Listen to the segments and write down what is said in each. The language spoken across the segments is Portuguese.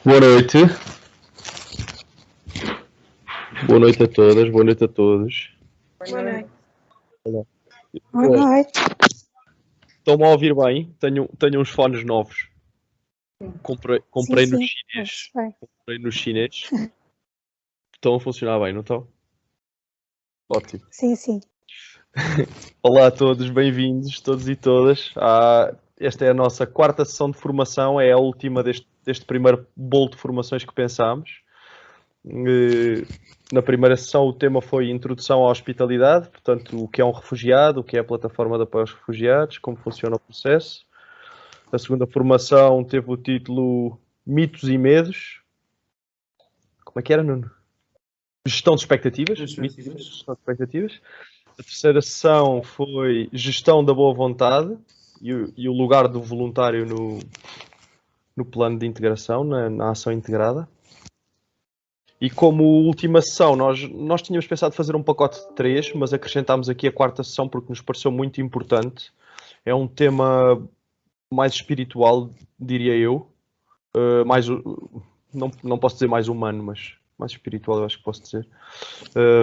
Boa noite. Boa noite a todas, boa noite a todos. Boa noite. Olá. Boa noite. Estão-me a ouvir bem? Tenho uns fones novos. Comprei Sim, no sim. chinês. Bem. Comprei no chinês. Estão a funcionar bem, não estão? Ótimo. Sim, sim. Olá a todos, bem-vindos, todos e todas. Esta é a nossa quarta sessão de formação, é a última deste primeiro bolo de formações que pensámos. Na primeira sessão o tema foi Introdução à Hospitalidade, portanto, o que é um refugiado, o que é a plataforma de apoio aos refugiados, como funciona o processo. A segunda formação teve o título Mitos e Medos. Como é que era, Nuno? Gestão de expectativas. Mitos e medos, gestão de expectativas. A terceira sessão foi Gestão da Boa Vontade e o lugar do voluntário no plano de integração, na ação integrada. E como última sessão, nós tínhamos pensado fazer um pacote de 3, mas acrescentámos aqui a quarta sessão porque nos pareceu muito importante. É um tema mais espiritual, diria eu. Não posso dizer mais humano, mas mais espiritual eu acho que posso dizer.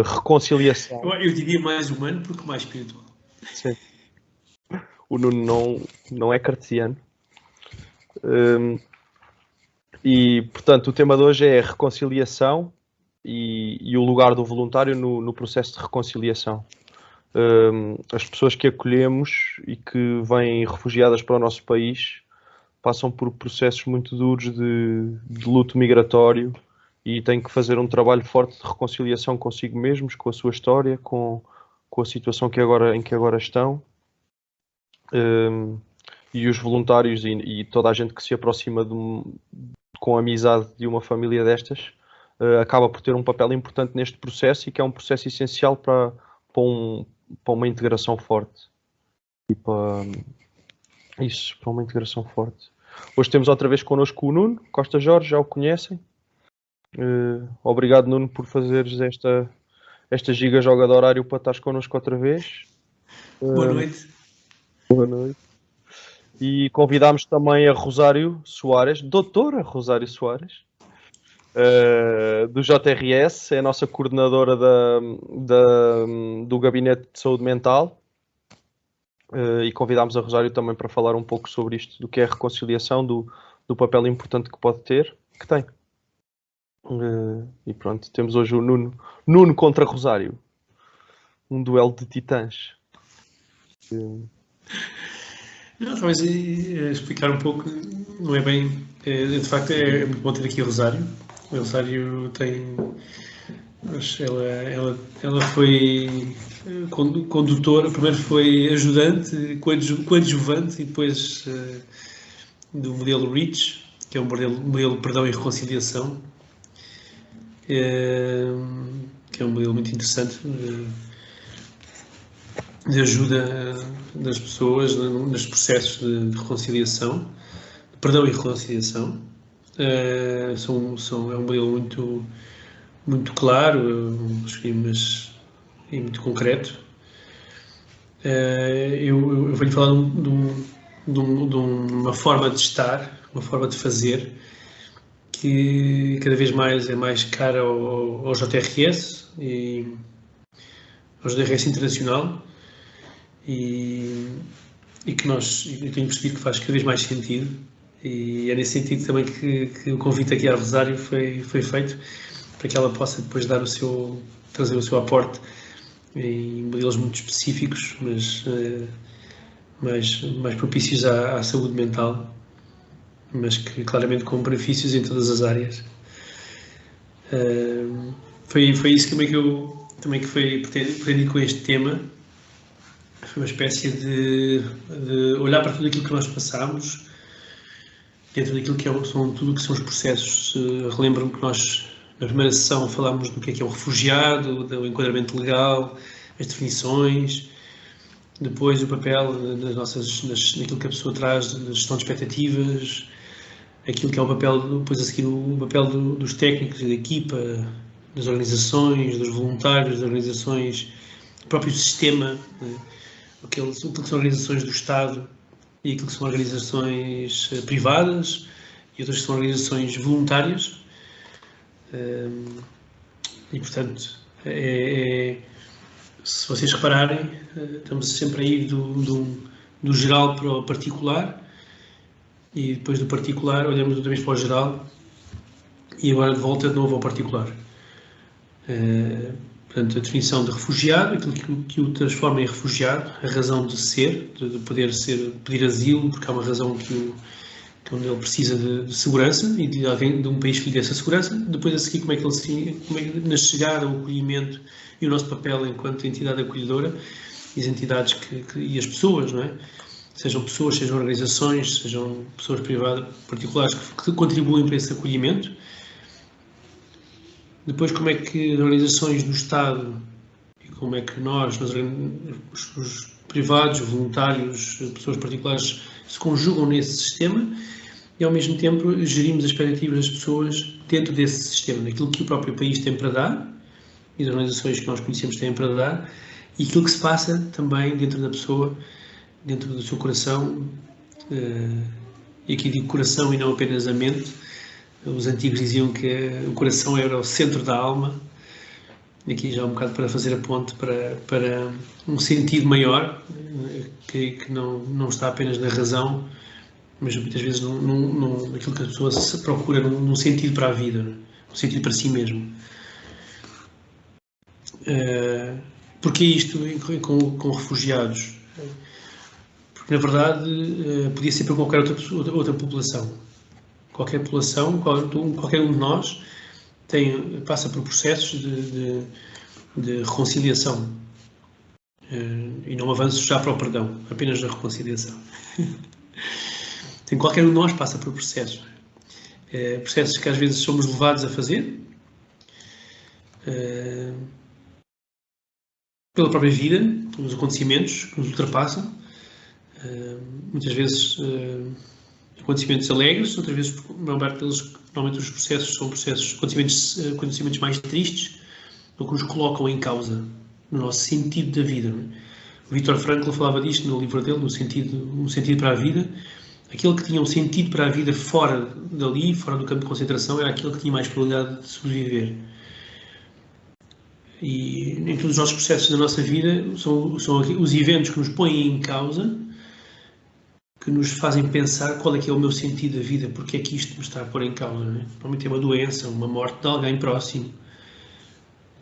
Reconciliação. Eu diria mais humano porque mais espiritual. Sim. O Nuno não é cartesiano. E, portanto, o tema de hoje é reconciliação e o lugar do voluntário no processo de reconciliação. As pessoas que acolhemos e que vêm refugiadas para o nosso país passam por processos muito duros de luto migratório e têm que fazer um trabalho forte de reconciliação consigo mesmos, com a sua história, com a situação em que agora estão. E os voluntários e toda a gente que se aproxima com a amizade de uma família destas acaba por ter um papel importante neste processo e que é um processo essencial para uma integração forte. E para uma integração forte. Hoje temos outra vez connosco o Nuno Costa Jorge, já o conhecem. Obrigado, Nuno, por fazeres esta giga joga de horário para estares connosco outra vez. Boa noite. Boa noite. E convidámos também a Rosário Soares, doutora Rosário Soares, do JRS, é a nossa coordenadora do Gabinete de Saúde Mental. E convidámos a Rosário também para falar um pouco sobre isto, do que é a reconciliação, do papel importante que pode ter, que tem. E pronto, temos hoje o Nuno contra Rosário. Um duelo de titãs. Não, talvez explicar um pouco, não é bem... de facto, é muito bom ter aqui a Rosário. A Rosário tem... Ela foi condutora, primeiro foi ajudante, coadjuvante e depois do modelo REACH, que é um modelo Perdão e Reconciliação, que é um modelo muito interessante de ajuda das pessoas nos processos de reconciliação, de perdão e reconciliação. É um modelo muito claro, mas muito concreto. Eu vou-lhe falar de uma forma de estar, uma forma de fazer, que cada vez mais é mais cara ao JRS e ao JRS Internacional e que eu tenho percebido que faz cada vez mais sentido. E é nesse sentido também que o convite aqui à Rosário foi feito, para que ela possa depois trazer o seu aporte em modelos muito específicos, mas mais propícios à saúde mental, mas que claramente com benefícios em todas as áreas. Foi isso também que foi pretendido com este tema. Foi uma espécie de olhar para tudo aquilo que nós passámos, dentro daquilo que tudo que são os processos. Relembro-me que nós, na primeira sessão, falámos do que é um refugiado, do enquadramento legal, as definições, depois o papel naquilo que a pessoa traz, da gestão de expectativas, aquilo que é o papel, depois a seguir o papel dos técnicos e da equipa, das organizações, dos voluntários, das organizações, do próprio sistema, aquilo que são organizações do Estado e aquilo que são organizações privadas e outras que são organizações voluntárias. E, portanto, se vocês repararem, estamos sempre a ir do geral para o particular, e depois do particular olhamos outra vez para o geral, e agora de volta de novo ao particular. Portanto, a definição de refugiado, aquilo que o transforma em refugiado, a razão de ser, de poder pedir asilo, porque há uma razão onde ele precisa de segurança e de alguém de um país que lhe dê essa segurança. Depois a seguir como é que na chegada ao acolhimento e o nosso papel enquanto entidade acolhedora e as entidades e as pessoas, não é? Sejam pessoas, sejam organizações, sejam pessoas privadas, particulares que contribuem para esse acolhimento. Depois como é que as organizações do Estado e como é que nós os privados, voluntários, pessoas particulares se conjugam nesse sistema e ao mesmo tempo gerimos as expectativas das pessoas dentro desse sistema, daquilo que o próprio país tem para dar e as organizações que nós conhecemos têm para dar e aquilo que se passa também dentro da pessoa, dentro do seu coração, e aqui digo coração e não apenas a mente. Os antigos diziam que o coração era o centro da alma, aqui já um bocado para fazer a ponte para um sentido maior, que não está apenas na razão, mas muitas vezes naquilo que a pessoa se procura num sentido para a vida, um sentido para si mesmo. Porquê isto com refugiados? Porque, na verdade, podia ser para qualquer outra população. Qualquer população, qualquer um de nós passa por processos de reconciliação. E não avanço já para o perdão, apenas na reconciliação. Qualquer um de nós passa por processos. Processos que às vezes somos levados a fazer pela própria vida, pelos acontecimentos que nos ultrapassam. Muitas vezes acontecimentos alegres, outras vezes, normalmente os processos são acontecimentos mais tristes, ou que nos colocam em causa no nosso sentido da vida. O Viktor Frankl falava disto no livro dele, um sentido para a vida. Aquele que tinha um sentido para a vida fora dali, fora do campo de concentração, era aquele que tinha mais probabilidade de sobreviver. E em todos os nossos processos da nossa vida, são os eventos que nos põem em causa, que nos fazem pensar qual é que é o meu sentido da vida, porque é que isto me está a pôr em causa. Não é? Normalmente é uma doença, uma morte de alguém próximo.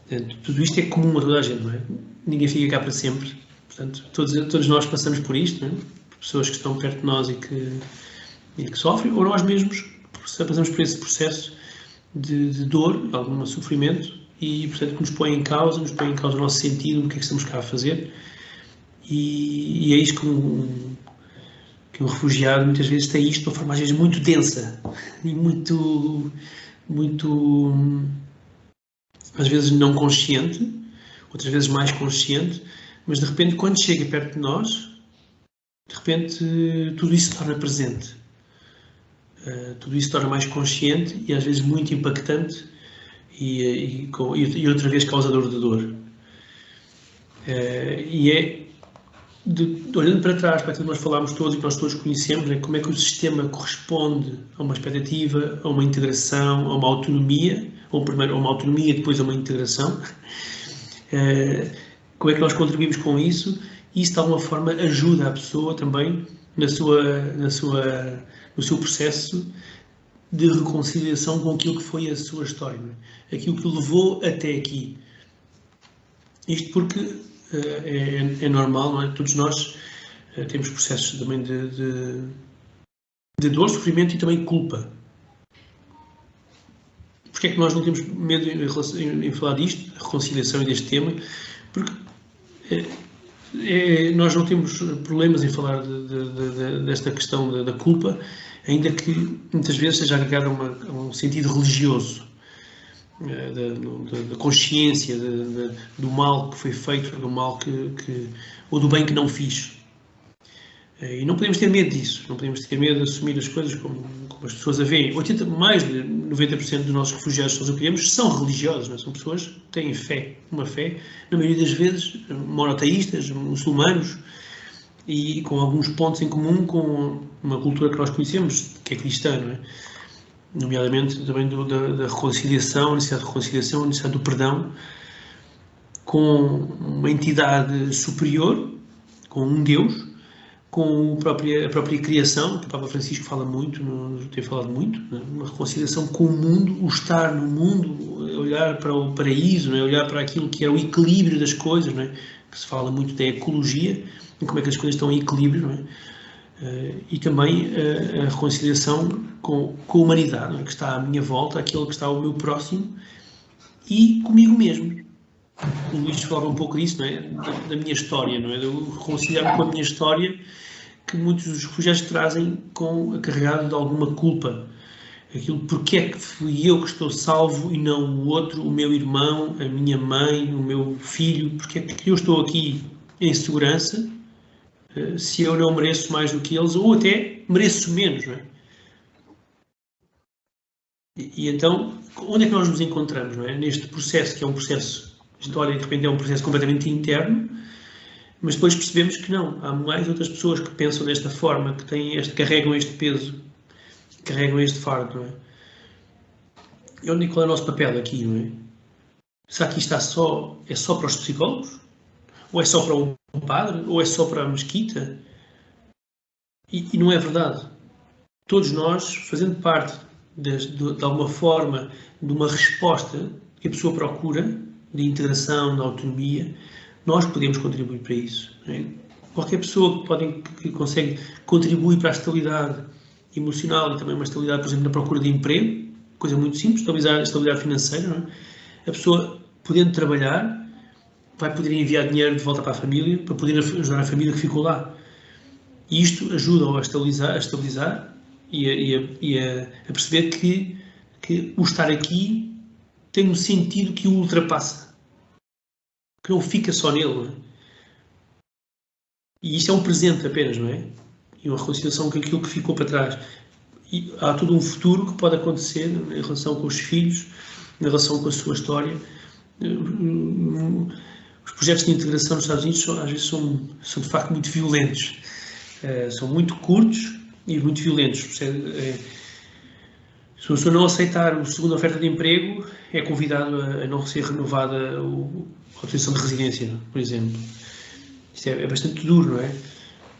Portanto, tudo isto é comum a toda a gente, não é? Ninguém fica cá para sempre. Portanto, todos nós passamos por isto, não é? Pessoas que estão perto de nós e que sofrem, ou nós mesmos passamos por esse processo de dor, de algum sofrimento, e portanto que nos põe em causa o nosso sentido, o que é que estamos cá a fazer. E é isto que um refugiado muitas vezes tem isto de uma forma às vezes muito densa e muito às vezes não consciente, outras vezes mais consciente, mas de repente quando chega perto de nós, de repente tudo isso se torna presente, tudo isso se torna mais consciente e às vezes muito impactante e outra vez causador de dor. Olhando para trás, para aquilo que nós falámos todos e que nós todos conhecemos, como é que o sistema corresponde a uma expectativa, a uma integração, a uma autonomia, ou primeiro a uma autonomia, depois a uma integração. Como é que nós contribuímos com isso? E isso de alguma forma ajuda a pessoa também no seu processo de reconciliação com aquilo que foi a sua história, não é? Aquilo que o levou até aqui. Isto porque é normal, não é? Todos nós temos processos também de dor, sofrimento e também culpa. Porquê é que nós não temos medo em falar disto, da reconciliação e deste tema? Porque nós não temos problemas em falar desta questão da culpa, ainda que muitas vezes seja agregada a um sentido religioso, da consciência do mal que foi feito, do mal ou do bem que não fiz. E não podemos ter medo disso, não podemos ter medo de assumir as coisas como as pessoas a veem. Mais de 90% dos nossos refugiados que nós acolhemos são religiosos, não é? São pessoas que têm fé, uma fé, na maioria das vezes, monoteístas, muçulmanos, e com alguns pontos em comum com uma cultura que nós conhecemos, que é cristã, não é? nomeadamente também da reconciliação, a necessidade de reconciliação, a necessidade do perdão, com uma entidade superior, com um Deus, com a própria criação, que o Papa Francisco fala muito, tem falado muito, né? Uma reconciliação com o mundo, o estar no mundo, olhar para o paraíso, né? Olhar para aquilo que é o equilíbrio das coisas, né? Que se fala muito da ecologia, e como é que as coisas estão em equilíbrio, né? E também a reconciliação com a humanidade, né? Que está à minha volta, aquele que está ao meu próximo, e comigo mesmo. O Luís falava um pouco disso, não é? Da minha história, não é? De eu reconciliar-me com a minha história, que muitos dos refugiados trazem carregado de alguma culpa. Aquilo, porque é que fui eu que estou salvo e não o outro, o meu irmão, a minha mãe, o meu filho, porque é que eu estou aqui em segurança, se eu não mereço mais do que eles, ou até mereço menos, não é? E então, onde é que nós nos encontramos, não é? Neste processo, que é um processo, a história de repente é um processo completamente interno, mas depois percebemos que não, há mais outras pessoas que pensam desta forma, que carregam este peso, carregam este fardo, não é? E qual é o nosso papel aqui, não é? Será que isto é só para os psicólogos? Ou é só para um padre? Ou é só para a mesquita? E não é verdade. Todos nós, fazendo parte de alguma forma de uma resposta que a pessoa procura, de integração, de autonomia, nós podemos contribuir para isso. Não é? Qualquer pessoa que consegue contribuir para a estabilidade emocional e também uma estabilidade, por exemplo, na procura de emprego, coisa muito simples, estabilidade financeira, não é? A pessoa, podendo trabalhar, vai poder enviar dinheiro de volta para a família, para poder ajudar a família que ficou lá. E isto ajuda-o a estabilizar e a perceber que o estar aqui tem um sentido que o ultrapassa, que não fica só nele, não é? E isto é um presente apenas, não é? E uma reconciliação com aquilo que ficou para trás. E há todo um futuro que pode acontecer em relação com os filhos, em relação com a sua história. Os projetos de integração nos Estados Unidos às vezes são de facto muito violentos. São muito curtos e muito violentos. Se a pessoa não aceitar a segunda oferta de emprego, é convidado a não ser renovada a autorização de residência, por exemplo. Isto é bastante duro, não é?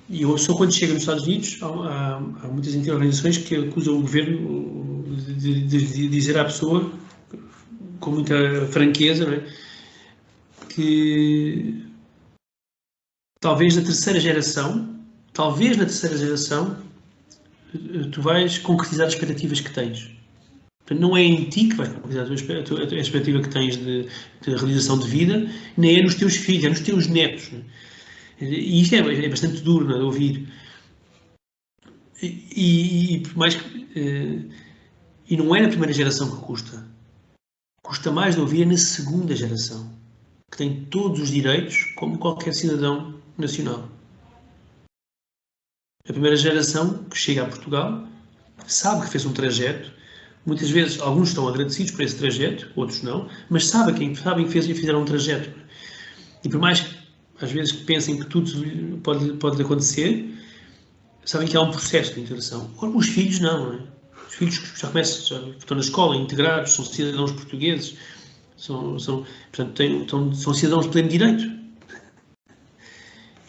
E só quando chega nos Estados Unidos, há muitas organizações que acusam o governo de dizer à pessoa, com muita franqueza, não é? Que talvez na terceira geração, tu vais concretizar as expectativas que tens. Portanto, não é em ti que vais concretizar a expectativa que tens de realização de vida, nem é nos teus filhos, é nos teus netos. Não é? E isto é bastante duro, não é, de ouvir. E não é na primeira geração que custa. Custa mais de ouvir na segunda geração, que tem todos os direitos como qualquer cidadão nacional. A primeira geração que chega a Portugal sabe que fez um trajeto. Muitas vezes, alguns estão agradecidos por esse trajeto, outros não, mas sabem que fizeram um trajeto. E por mais que às vezes que pensem que tudo pode acontecer, sabem que há um processo de integração. Os filhos não é? Os filhos já estão na escola, integrados, são cidadãos portugueses, portanto, são cidadãos de pleno direito.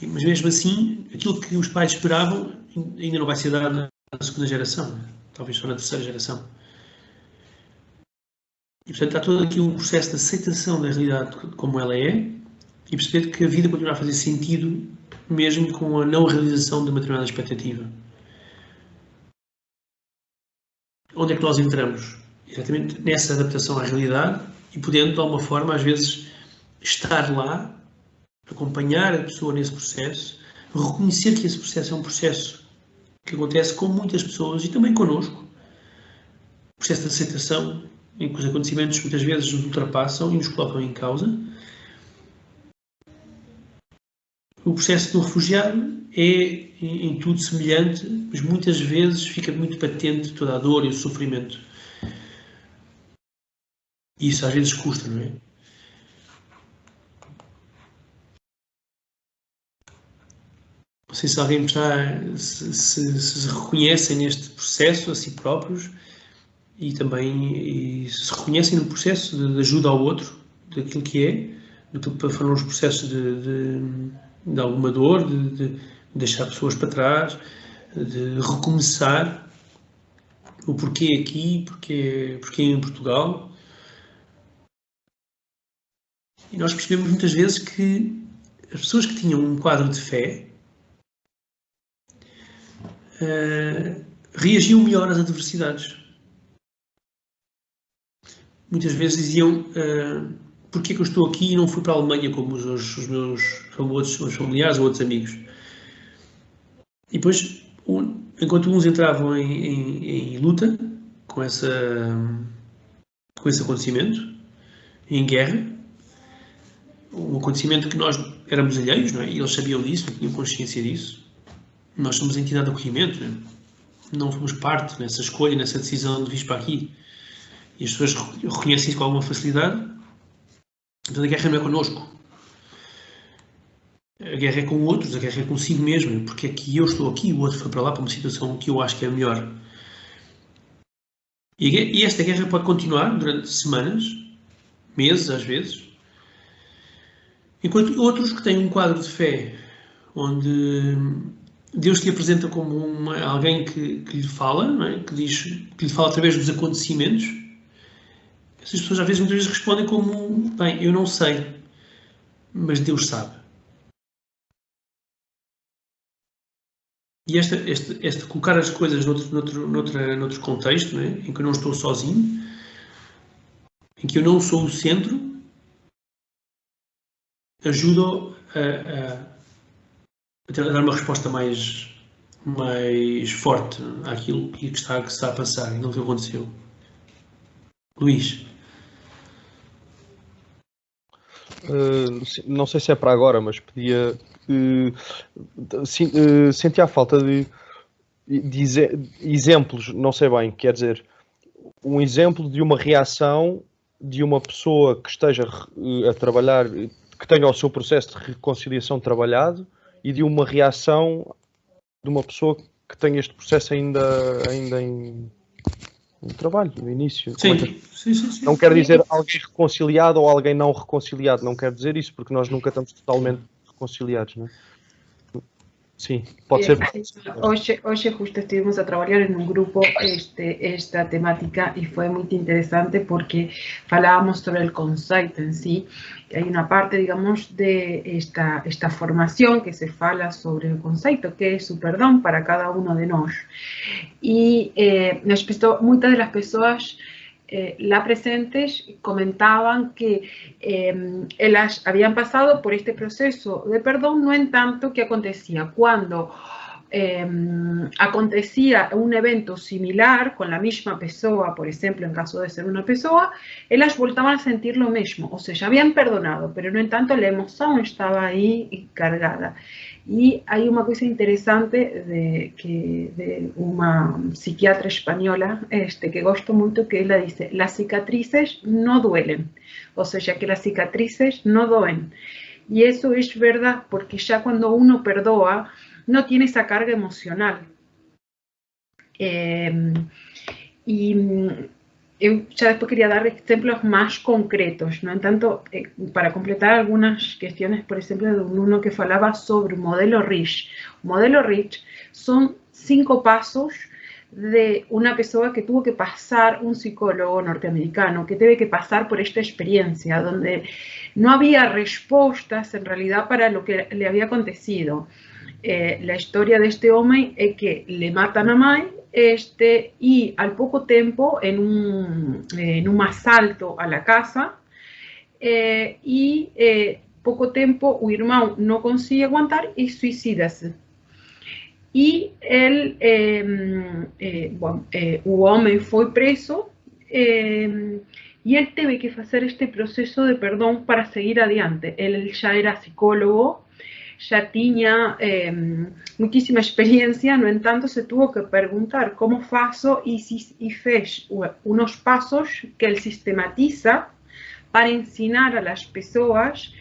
Mas mesmo assim, aquilo que os pais esperavam ainda não vai ser dado na segunda geração, talvez só na terceira geração. E portanto há todo aqui um processo de aceitação da realidade como ela é, e perceber que a vida continua a fazer sentido mesmo com a não realização de uma determinada expectativa. Onde é que nós entramos? Exatamente nessa adaptação à realidade e podendo, de alguma forma, às vezes, estar lá, acompanhar a pessoa nesse processo, reconhecer que esse processo é um processo que acontece com muitas pessoas e também connosco. Processo de aceitação, em que os acontecimentos muitas vezes nos ultrapassam e nos colocam em causa. O processo do refugiado é em tudo semelhante, mas muitas vezes fica muito patente toda a dor e o sofrimento. E isso às vezes custa, não é? Não sei se alguém se reconhecem neste processo a si próprios e também se reconhecem no processo de ajuda ao outro, daquilo que é, daquilo que foram os processos de alguma dor, de deixar pessoas para trás, de recomeçar, o porquê aqui, porquê em Portugal. E nós percebemos muitas vezes que as pessoas que tinham um quadro de fé reagiam melhor às adversidades. Muitas vezes diziam porquê que eu estou aqui e não fui para a Alemanha como os meus outros familiares ou outros amigos. E depois, enquanto uns entravam em luta com esse acontecimento, em guerra, um acontecimento que nós éramos alheios, não é? E eles sabiam disso, tinham consciência disso. Nós somos a entidade de acolhimento, não fomos parte nessa escolha, nessa decisão de vir para aqui. E as pessoas reconhecem isso com alguma facilidade. Então a guerra não é connosco. A guerra é com outros, a guerra é consigo mesmo. Porque é que eu estou aqui e o outro foi para lá para uma situação que eu acho que é melhor. E esta guerra pode continuar durante semanas, meses às vezes. Enquanto outros que têm um quadro de fé onde Deus se lhe apresenta como alguém que lhe fala, não é? que lhe fala através dos acontecimentos. Essas pessoas às vezes, muitas vezes respondem como, bem, eu não sei, mas Deus sabe. E este colocar as coisas noutro contexto, não é? Em que eu não estou sozinho, em que eu não sou o centro, ajuda a dar uma resposta mais forte àquilo que está a passar e não que aconteceu. Luís. Não sei se é para agora, mas podia. Senti a falta de exemplos, não sei bem, quer dizer, um exemplo de uma reação de uma pessoa que esteja a trabalhar, que tenha o seu processo de reconciliação trabalhado, e de uma reação de uma pessoa que tenha este processo ainda em trabalho, no início. Sim. Não quer dizer alguém reconciliado ou alguém não reconciliado, não quer dizer isso, porque nós nunca estamos totalmente reconciliados, não é? Sí, pode ser. Hoy justo estuvimos a trabajar en un grupo esta temática y fue muy interesante porque hablábamos sobre el concepto en sí. Hay una parte, digamos, de esta formación que se fala sobre el concepto, que es su perdón para cada uno de nosotros. Y muchas de las personas la presentes comentaban que ellas habían pasado por este proceso de perdón, no en tanto que acontecía cuando acontecía un evento similar con la misma persona, por ejemplo, en caso de ser una persona, ellas voltaban a sentir lo mismo, o sea, ya habían perdonado, pero no en tanto la emoción estaba ahí cargada. Y hay una cosa interesante de una psiquiatra española que gosto mucho, que ella dice, las cicatrices no duelen, o sea, ya que las cicatrices no doen. Y eso es verdad, porque ya cuando uno perdona, no tiene esa carga emocional. Y yo ya después quería dar ejemplos más concretos, ¿no? En tanto, para completar algunas cuestiones, por ejemplo, de uno que falaba sobre un modelo Rich. Un modelo Rich son 5 pasos de una persona que tuvo que pasar, un psicólogo norteamericano, que tuvo que pasar por esta experiencia, donde no había respuestas en realidad para lo que le había acontecido. La historia de este hombre es que le matan a Mai y al poco tiempo en un asalto a la casa poco tiempo o hermano no consigue aguantar y suicida-se. Y él, o hombre fue preso y él tuvo que hacer este proceso de perdón para seguir adelante. Él ya era psicólogo, ya tenía muchísima experiencia, no en tanto se tuvo que preguntar cómo faço y fez unos pasos que él sistematiza para enseñar a las personas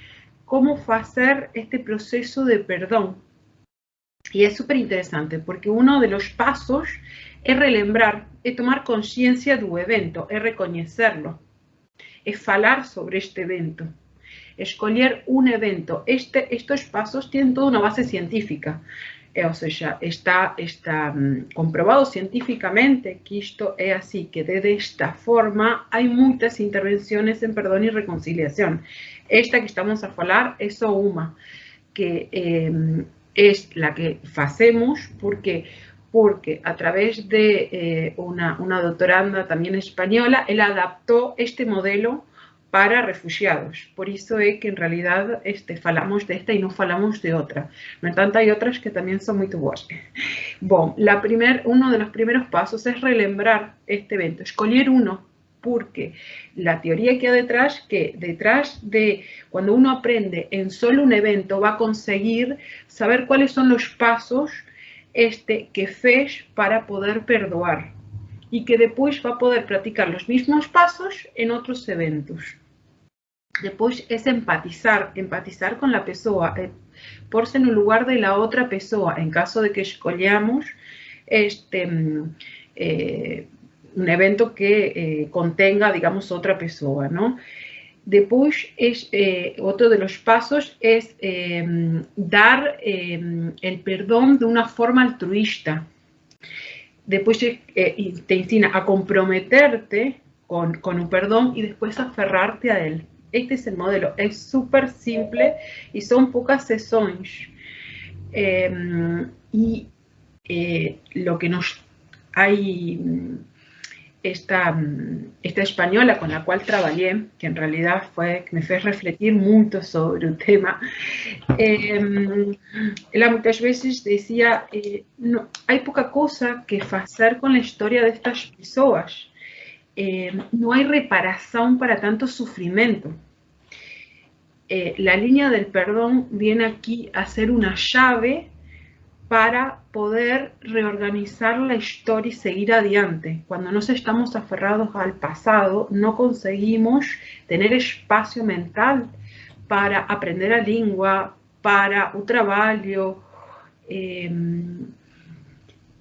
cómo hacer este proceso de perdón. Y es súper interesante porque uno de los pasos es relembrar, es tomar conciencia del evento, es reconocerlo, es falar sobre este evento, escolher un evento. Estos pasos tienen toda una base científica, o sea, está comprobado científicamente que esto es así, que de esta forma hay muchas intervenciones en perdón y reconciliación. Esta que estamos a falar es só uma, que es la que hacemos porque a través de una doctoranda también española, él adaptó este modelo para refugiados. Por eso es que en realidad falamos de esta y no falamos de otra. No tanto, hay otras que también son muy buenas. Bueno, uno de los primeros pasos es relembrar este evento, escoger uno, porque la teoría que hay detrás de cuando uno aprende en solo un evento, va a conseguir saber cuáles son los pasos que fez para poder perdoar y que después va a poder practicar los mismos pasos en otros eventos. Después es empatizar con la persona, porse en el lugar de la otra persona, en caso de que escollamos un evento que contenga, digamos, otra persona, ¿no? Después, otro de los pasos es dar el perdón de una forma altruista. Después te enseña a comprometerte con un perdón y después aferrarte a él. Este es el modelo, es súper simple y son pocas sesiones. Lo que nos hay, esta española con la cual trabajé, que en realidad me fue refletir mucho sobre el tema, ella muchas veces decía, no, hay poca cosa que hacer con la historia de estas personas. No hay reparación para tanto sufrimiento. La línea del perdón viene aquí a ser una llave para poder reorganizar la historia y seguir adelante. Cuando nos estamos aferrados al pasado, no conseguimos tener espacio mental para aprender la lengua, para un trabajo.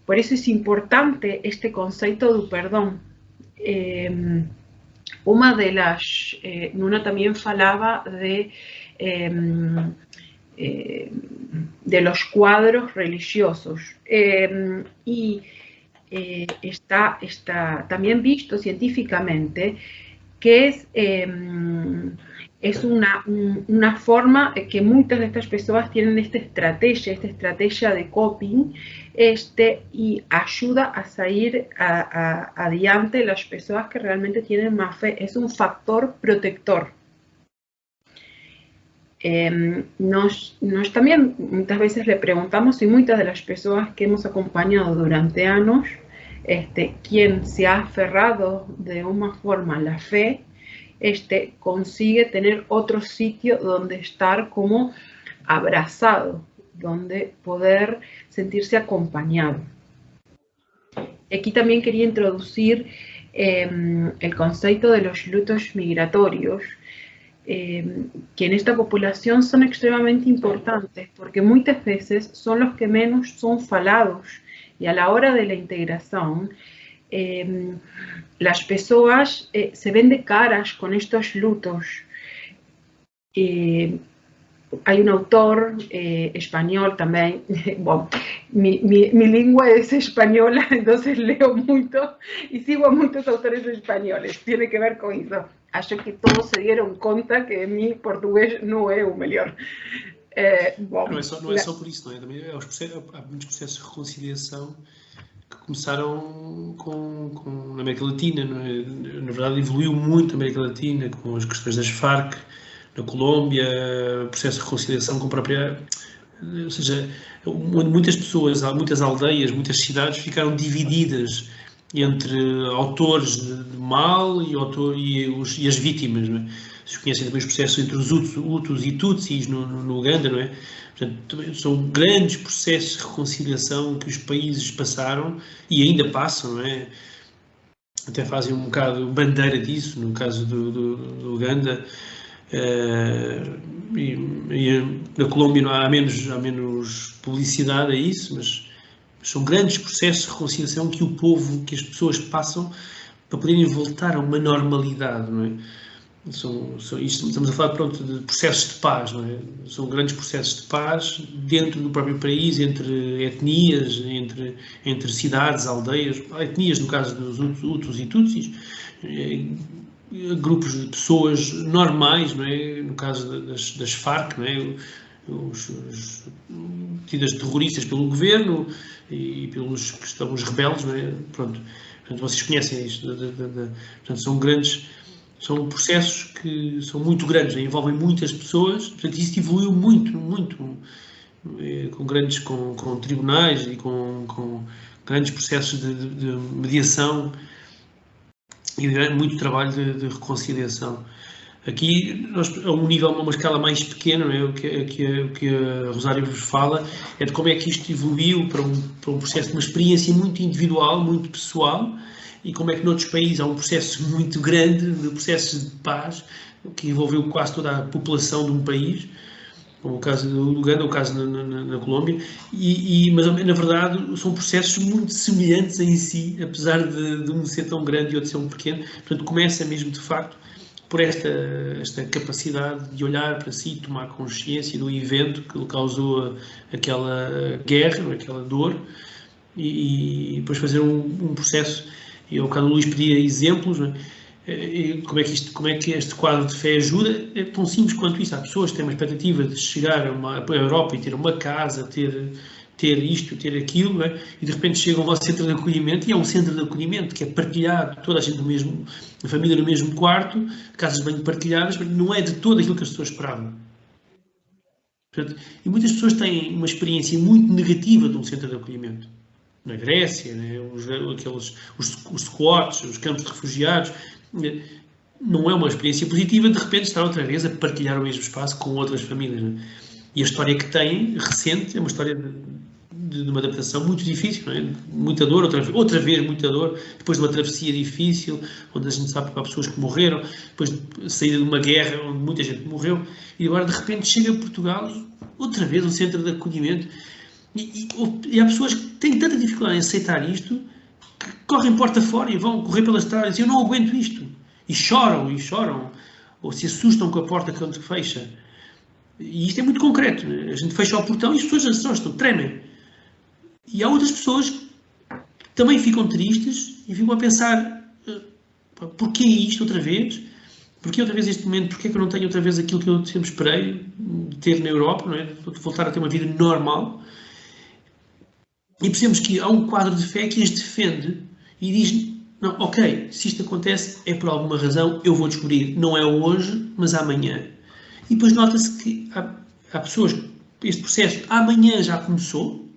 Por eso es importante este concepto del perdón. Una de las, Nuna también falaba de los cuadros religiosos y está también visto científicamente que es una forma que muchas de estas personas tienen esta estrategia de coping y ayuda a salir adelante las personas que realmente tienen más fe. Es un factor protector. Nos también muchas veces le preguntamos y muchas de las personas que hemos acompañado durante años, quien se ha aferrado de una forma a la fe, consigue tener otro sitio donde estar como abrazado, donde poder sentirse acompañado. Aquí también quería introducir el concepto de los lutos migratorios, que en esta población son extremadamente importantes porque muchas veces son los que menos son falados y a la hora de la integración las personas se ven de caras con estos lutos. Hay un autor español también, bueno, mi lengua es española, entonces leo mucho y sigo a muchos autores españoles, tiene que ver con eso. Acho que todos se dieron cuenta que mi portugués no é o melhor. Bom, não é só por isso, não é? Também há muitos processos de reconciliação que começaram na América Latina, não é? Na verdade, evoluiu muito a América Latina com as questões das Farc, na Colômbia, processo de reconciliação com a própria... Ou seja, muitas pessoas, muitas aldeias, muitas cidades ficaram divididas entre autores de mal e as vítimas, não é? Vocês conhecem também os processos entre os Hutus e Tutsis no Uganda, não é? Portanto, são grandes processos de reconciliação que os países passaram e ainda passam, não é? Até fazem um bocado bandeira disso, no caso do Uganda. E na Colômbia há menos publicidade a isso, mas são grandes processos de reconciliação que o povo, que as pessoas passam para poderem voltar a uma normalidade, não é? Estamos a falar, pronto, de processos de paz, não é? São grandes processos de paz dentro do próprio país, entre etnias, entre cidades, aldeias, etnias no caso dos Hutus e Tutsis, grupos de pessoas normais, não é? No caso das Farc, não é? Os tidas terroristas pelo governo e pelos que estão os rebeldes, não é? Pronto, portanto, vocês conhecem isto. Portanto, são processos que são muito grandes, né? Envolvem muitas pessoas, portanto isso evoluiu muito, com tribunais e com grandes processos de mediação e muito trabalho de reconciliação. Aqui, a uma escala mais pequena, não é? O que a Rosário vos fala é de como é que isto evoluiu para um processo de uma experiência muito individual, muito pessoal, e como é que noutros países há um processo muito grande de processos de paz que envolveu quase toda a população de um país, como o caso do Uganda, o caso na Colômbia, mas na verdade são processos muito semelhantes em si, apesar de um ser tão grande e outro ser um pequeno. Portanto, começa mesmo de facto por esta capacidade de olhar para si, tomar consciência do evento que lhe causou aquela guerra, aquela dor, e depois fazer um processo. E ao bocado o Luís pedia exemplos, não é? Como é que este quadro de fé ajuda? É tão simples quanto isso. Há pessoas que têm uma expectativa de chegar a Europa e ter uma casa, ter isto, ter aquilo, não é? E de repente chegam ao centro de acolhimento, e é um centro de acolhimento que é partilhado, toda a gente a família no mesmo quarto, casas bem partilhadas, mas não é de todo aquilo que as pessoas esperavam. Portanto, e muitas pessoas têm uma experiência muito negativa de um centro de acolhimento. Na Grécia, né? Os squats, os campos de refugiados, não é uma experiência positiva de repente estar outra vez a partilhar o mesmo espaço com outras famílias. Né? E a história que têm, recente, é uma história de uma adaptação muito difícil, não é? Muita dor, outra vez muita dor, depois de uma travessia difícil, onde a gente sabe que há pessoas que morreram, depois de saída de uma guerra onde muita gente morreu, e agora de repente chega a Portugal e outra vez um centro de acolhimento. E há pessoas que têm tanta dificuldade em aceitar isto que correm porta fora e vão correr pelas estradas e dizem: eu não aguento isto. E choram, ou se assustam com a porta quando fecha. E isto é muito concreto. A gente fecha o portão e as pessoas assustam, tremem. E há outras pessoas que também ficam tristes e ficam a pensar: porquê isto outra vez? Porquê outra vez este momento? Porquê que eu não tenho outra vez aquilo que eu sempre esperei de ter na Europa, não é? De voltar a ter uma vida normal. E percebemos que há um quadro de fé que as defende e diz: não, ok, se isto acontece é por alguma razão, eu vou descobrir, não é hoje, mas amanhã. E depois nota-se que há pessoas, este processo amanhã já começou,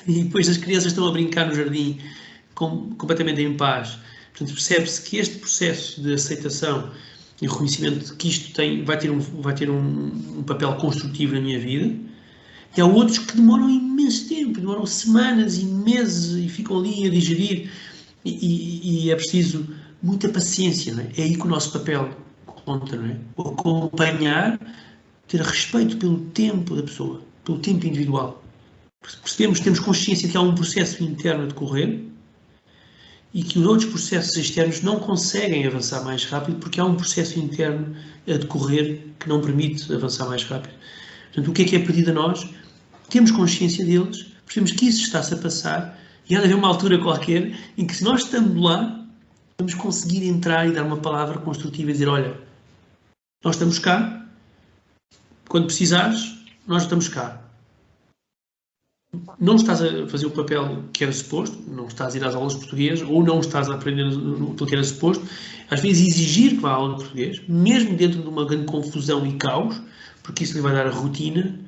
e depois as crianças estão a brincar no jardim completamente em paz. Portanto, percebe-se que este processo de aceitação e reconhecimento de que isto vai ter um papel construtivo na minha vida. E há outros que demoram imenso tempo, demoram semanas e meses e ficam ali a digerir. E é preciso muita paciência, não é? É aí que o nosso papel conta, não é? Acompanhar, ter respeito pelo tempo da pessoa, pelo tempo individual. Temos consciência que há um processo interno a decorrer e que os outros processos externos não conseguem avançar mais rápido porque há um processo interno a decorrer que não permite avançar mais rápido. Portanto, o que é pedido a nós? Temos consciência deles, percebemos que isso está-se a passar e há de haver uma altura qualquer em que, se nós estamos lá, vamos conseguir entrar e dar uma palavra construtiva e dizer: olha, nós estamos cá, quando precisares, nós estamos cá. Não estás a fazer o papel que era suposto, não estás a ir às aulas de português ou não estás a aprender aquilo que era suposto. Às vezes exigir que vá à aula de português, mesmo dentro de uma grande confusão e caos, porque isso lhe vai dar a rotina,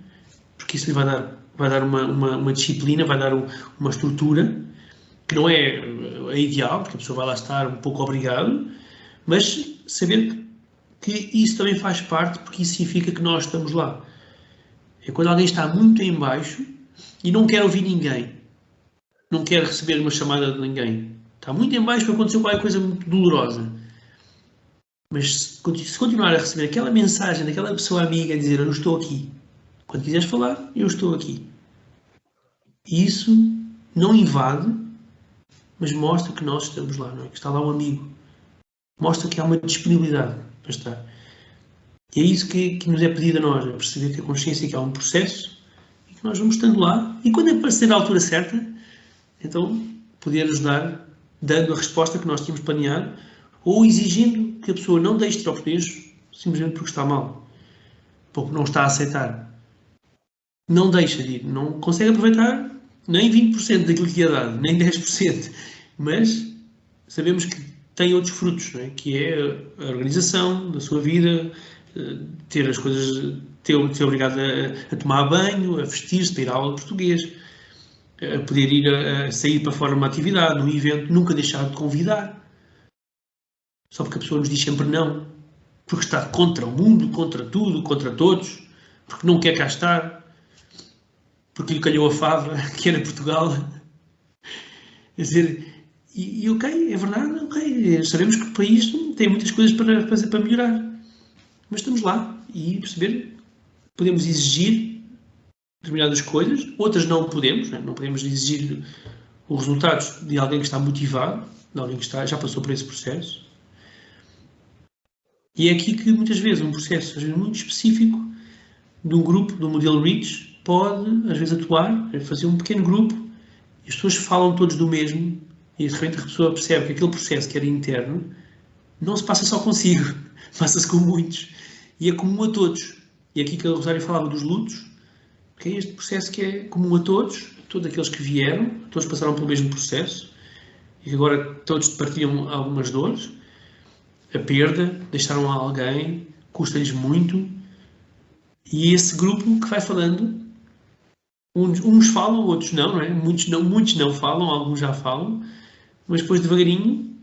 porque isso lhe vai dar uma disciplina, vai dar uma estrutura, que não é a ideal, porque a pessoa vai lá estar um pouco obrigado, mas saber que isso também faz parte, porque isso significa que nós estamos lá. É quando alguém está muito em baixo e não quer ouvir ninguém, não quer receber uma chamada de ninguém. Está muito em baixo porque aconteceu qualquer coisa muito dolorosa. Mas se continuar a receber aquela mensagem daquela pessoa amiga a dizer eu estou aqui, quando quiseres falar, eu estou aqui. E isso não invade, mas mostra que nós estamos lá, não é? Que está lá um amigo. Mostra que há uma disponibilidade para estar. E é isso que nos é pedido a nós, é perceber que a consciência que há um processo e que nós vamos estando lá. E quando aparecer a altura certa, então poder ajudar, dando a resposta que nós tínhamos planeado, ou exigindo que a pessoa não deixe de ir ao português simplesmente porque está mal, porque não está a aceitar. Não deixa de ir, não consegue aproveitar nem 20% daquilo que é dado, nem 10%, mas sabemos que tem outros frutos, não é? Que é a organização da sua vida, ter as coisas, ser obrigado a tomar banho, a vestir-se para ir à aula de português, a poder ir a sair para fora de uma atividade, num evento, nunca deixar de convidar. Só porque a pessoa nos diz sempre não, porque está contra o mundo, contra tudo, contra todos, porque não quer cá estar, porque lhe calhou a fava, que era Portugal. Quer dizer, e ok, é verdade, ok, sabemos que o país tem muitas coisas para fazer para melhorar, mas estamos lá e perceber, podemos exigir determinadas coisas, outras não podemos, não podemos exigir os resultados de alguém que está motivado, de alguém que já passou por esse processo. E é aqui que muitas vezes um processo, às vezes muito específico, de um grupo, do modelo REACH, pode às vezes atuar, fazer um pequeno grupo, e as pessoas falam todos do mesmo, e de repente a pessoa percebe que aquele processo que era interno não se passa só consigo, passa-se com muitos, e é comum a todos. E aqui que a Rosário falava dos lutos, que é este processo que é comum a todos aqueles que vieram, todos passaram pelo mesmo processo, e que agora todos partilham algumas dores, a perda, deixaram a alguém, custa-lhes muito, e esse grupo que vai falando, uns falam, outros não, não é? Muitos não falam, alguns já falam, mas depois devagarinho,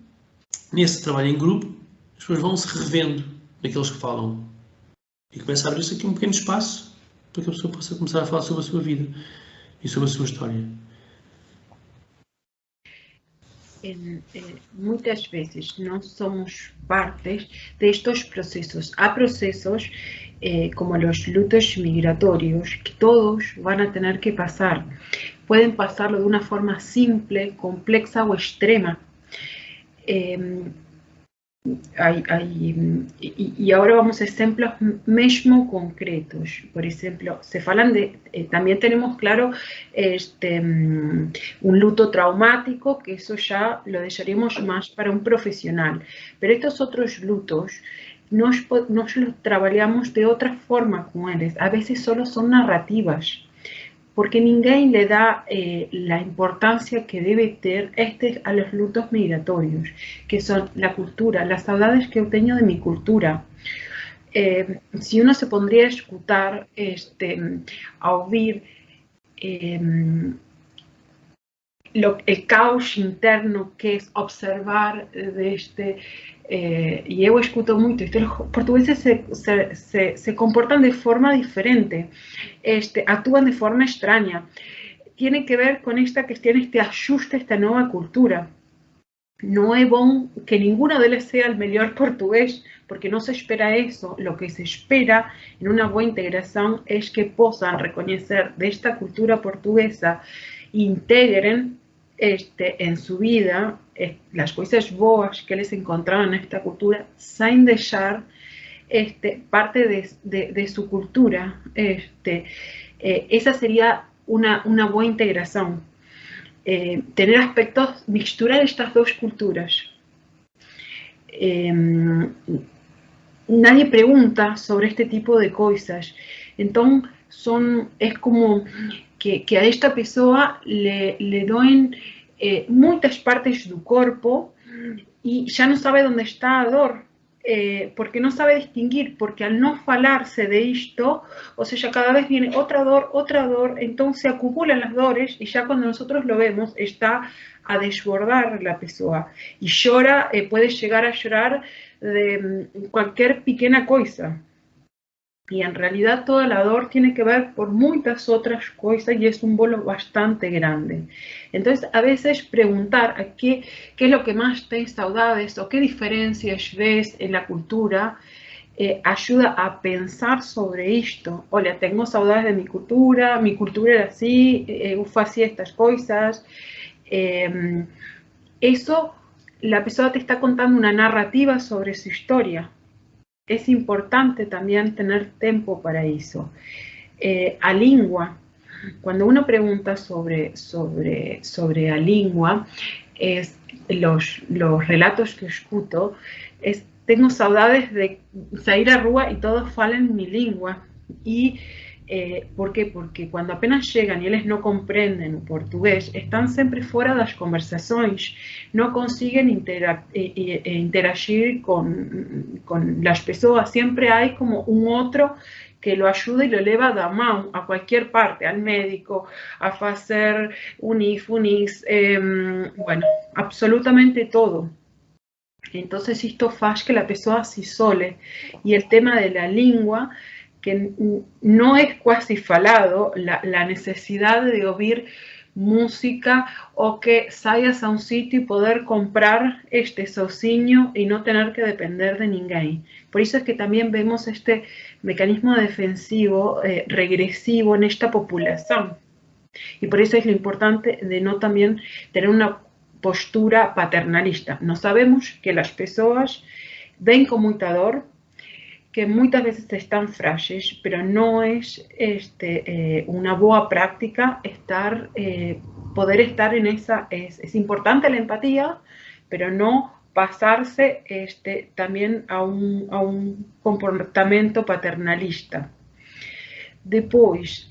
nesse trabalho em grupo, as pessoas vão se revendo naqueles que falam. E começa a abrir-se aqui um pequeno espaço para que a pessoa possa começar a falar sobre a sua vida e sobre a sua história. Muchas veces no somos partes de estos procesos. Hay procesos como los lutos migratorios que todos van a tener que pasar. Pueden pasarlo de una forma simple, compleja o extrema. Y ahora vamos a ejemplos mesmo concretos. Por ejemplo, se falan de, también tenemos claro un luto traumático, que eso ya lo dejaríamos más para un profesional. Pero estos otros lutos nos los trabajamos de otra forma con ellos. A veces solo son narrativas, porque ninguém le da la importancia que debe ter a los lutos migratorios, que son la cultura, las saudades que yo tengo de mi cultura. Si uno se pondría a escuchar, a oír el caos interno que es observar y yo escucho mucho, los portugueses se comportan de forma diferente, actúan de forma extraña. Tiene que ver con esta cuestión, este ajuste a esta nueva cultura. No es bueno que ninguno de ellos sea el mejor portugués, porque no se espera eso. Lo que se espera en una buena integración es que puedan reconocer de esta cultura portuguesa, integren en su vida las cosas boas que les encontraron en esta cultura, sin dejar parte de su cultura. Esa sería una buena integración. Tener aspectos, mixturar estas dos culturas. Nadie pregunta sobre este tipo de cosas. Entonces, es como que a esta persona le doy muchas partes del cuerpo y ya no sabe dónde está a dor, porque no sabe distinguir, porque al no falarse de esto, o sea, cada vez viene otra dor, entonces se acumulan las dores y ya cuando nosotros lo vemos está a desbordar la persona y llora, puede llegar a llorar de cualquier pequeña cosa. Y en realidad toda la dor tiene que ver por muchas otras cosas y es un bolo bastante grande. Entonces, a veces preguntar a qué es lo que más tienes saudades o qué diferencias ves en la cultura, ayuda a pensar sobre esto. Hola, tengo saudades de mi cultura era así, hacía estas cosas. Eso, la persona te está contando una narrativa sobre su historia. Es importante también tener tiempo para eso. A lengua, cuando uno pregunta sobre a lengua, los relatos que escuto, tengo saudades de salir a rúa y todos falan mi lengua. Y ¿por qué? Porque cuando apenas llegan y ellos no comprenden o portugués, están siempre fuera de las conversaciones, no consiguen interagir con las personas, siempre hay como un otro que lo ayuda y lo lleva da mão a cualquier parte, al médico, a hacer un IFUNIS, bueno, absolutamente todo. Entonces esto hace que la persona se isole. Y el tema de la lengua, que no es casi falado, la necesidad de oír música o que salgas a un sitio y poder comprar sozinho y no tener que depender de ninguém. Por eso es que también vemos este mecanismo defensivo regresivo en esta población. Y por eso es lo importante de no también tener una postura paternalista. No sabemos que las personas ven con mucha dor, que muchas veces están frágiles, pero no es una buena práctica poder estar en esa. Es importante la empatía, pero no pasarse también a un comportamiento paternalista. Después,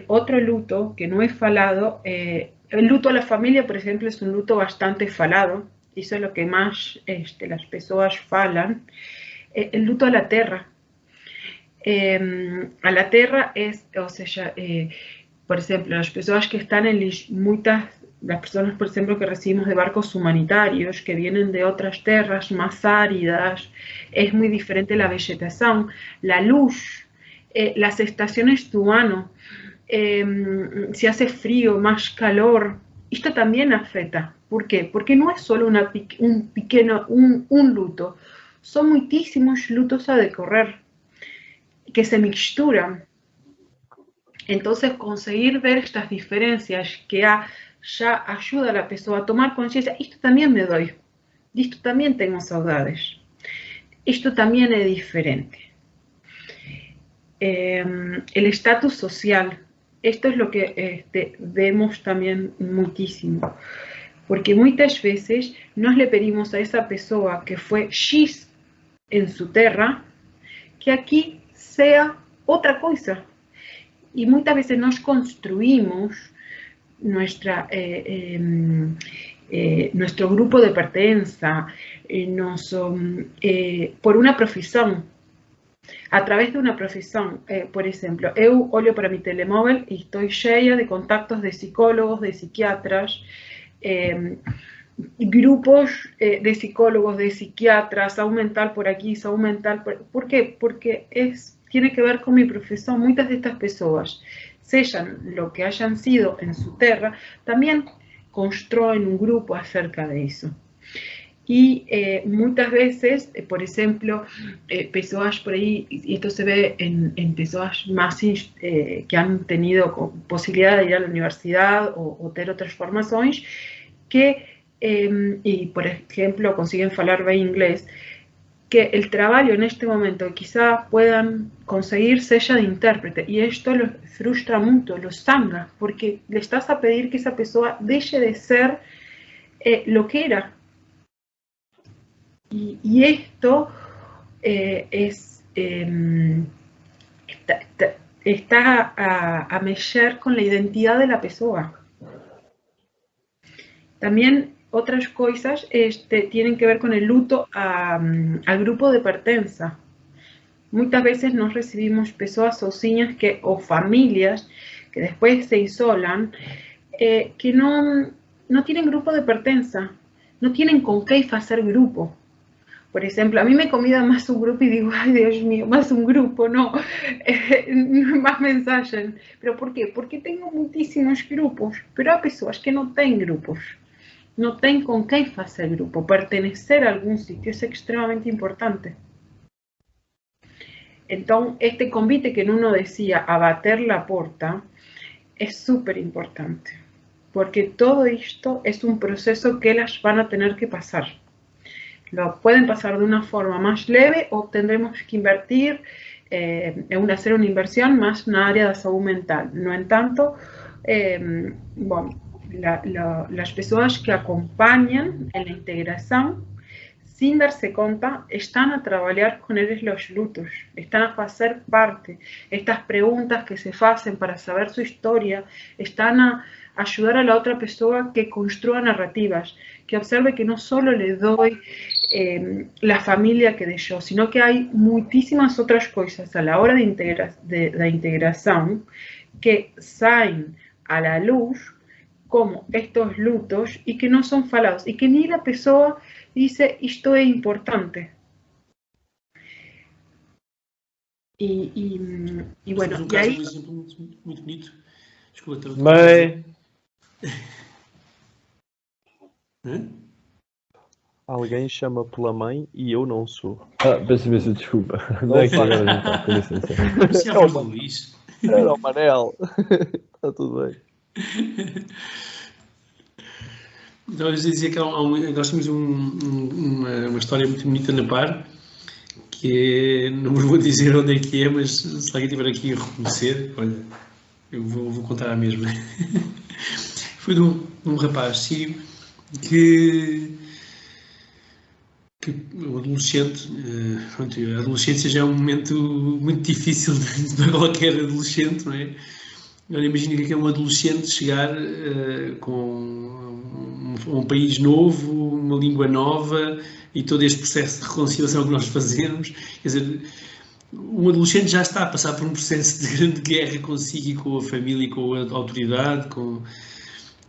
otro luto que no es falado, el luto a la familia, por ejemplo, es un luto bastante falado, y eso es lo que más las personas falan. El luto a la tierra. A la tierra es, o sea, por ejemplo, las personas que están en las personas, por ejemplo, que recibimos de barcos humanitarios, que vienen de otras tierras más áridas, es muy diferente la vegetación, la luz, las estaciones do ano, si hace frío, más calor, esto también afecta. ¿Por qué? Porque no es solo un luto, son muchísimos lutos a decorrer que se mixturan. Entonces, conseguir ver estas diferencias que ya ayuda a la persona a tomar conciencia, esto también me doy, esto también tengo saudades, esto también es diferente. El estatus social, esto es lo que vemos también muchísimo, porque muchas veces nos le pedimos a esa persona que fue X en su tierra, que aquí sea otra cosa. Y muchas veces nos construimos nuestro grupo de pertenencia por una profesión, a través de una profesión. Por ejemplo, eu olho para mi telemóvil y estoy llena de contactos de psicólogos, de psiquiatras, grupos de psicólogos, de psiquiatras, saúde mental por aquí, saúde mental ¿por qué? Porque tiene que ver con mi profesión. Muchas de estas personas, sean lo que hayan sido en su tierra, también construyen un grupo acerca de eso. Y muchas veces, por ejemplo, personas por ahí, y esto se ve en personas más que han tenido posibilidad de ir a la universidad o tener otras formaciones, que, y por ejemplo, consiguen hablar bien inglés, que el trabajo en este momento quizá puedan conseguir sella de intérprete, y esto los frustra mucho, los sangra, porque le estás a pedir que esa persona deje de ser lo que era. Y esto está a mexer con la identidad de la persona. También otras cosas tienen que ver con el luto al grupo de pertenencia. Muchas veces nos recibimos personas sozinhas o familias que después se isolan, que no tienen grupo de pertenencia, no tienen con qué hacer grupo. Por ejemplo, a mí me convida más un grupo y digo, ay Dios mío, más un grupo, no, más mensajes. ¿Pero por qué? Porque tengo muchísimos grupos, pero há pessoas que não têm grupos, não têm com quem fazer grupo. Pertenecer a algum sitio es extremadamente importante. Entonces, este convite que Nuno decía, a bater la puerta, es súper importante, porque todo esto es un proceso que ellas van a tener que pasar. Lo pueden pasar de una forma más leve o tendremos que invertir, hacer una inversión más en la área de salud mental. No en tanto, bueno, las personas que acompañan en la integración, sin darse cuenta, están a trabajar con ellos los lutos, están a hacer parte. Estas preguntas que se hacen para saber su historia, están a ayudar a la otra persona que construya narrativas, que observe que no solo le doy la familia que dejó, sino que hay muchísimas otras cosas a la hora de la integración que salen a la luz como estos lutos y que no son falados y que ni la persona dice esto es importante. Y bueno, um y ahí... exemplo muito bonito. Desculpa, Mãe, alguém chama pela mãe e eu não sou. Peço imensa desculpa. Não é que agora a gente está, com licença. Isso é a voz do Luís. Era o Manel. Está tudo bem. Então, eu dizia que nós temos uma história muito bonita na Par, que é, não vos vou dizer onde é que é, mas se alguém estiver aqui a reconhecer, olha, eu vou contar a mesma. Foi de um rapaz sírio que o adolescente, pronto, a adolescência já é um momento muito difícil para qualquer adolescente, não é? Olha, imagina que é um adolescente chegar com um país novo, uma língua nova e todo este processo de reconciliação que nós fazemos. Quer dizer, um adolescente já está a passar por um processo de grande guerra consigo e com a família e com a autoridade.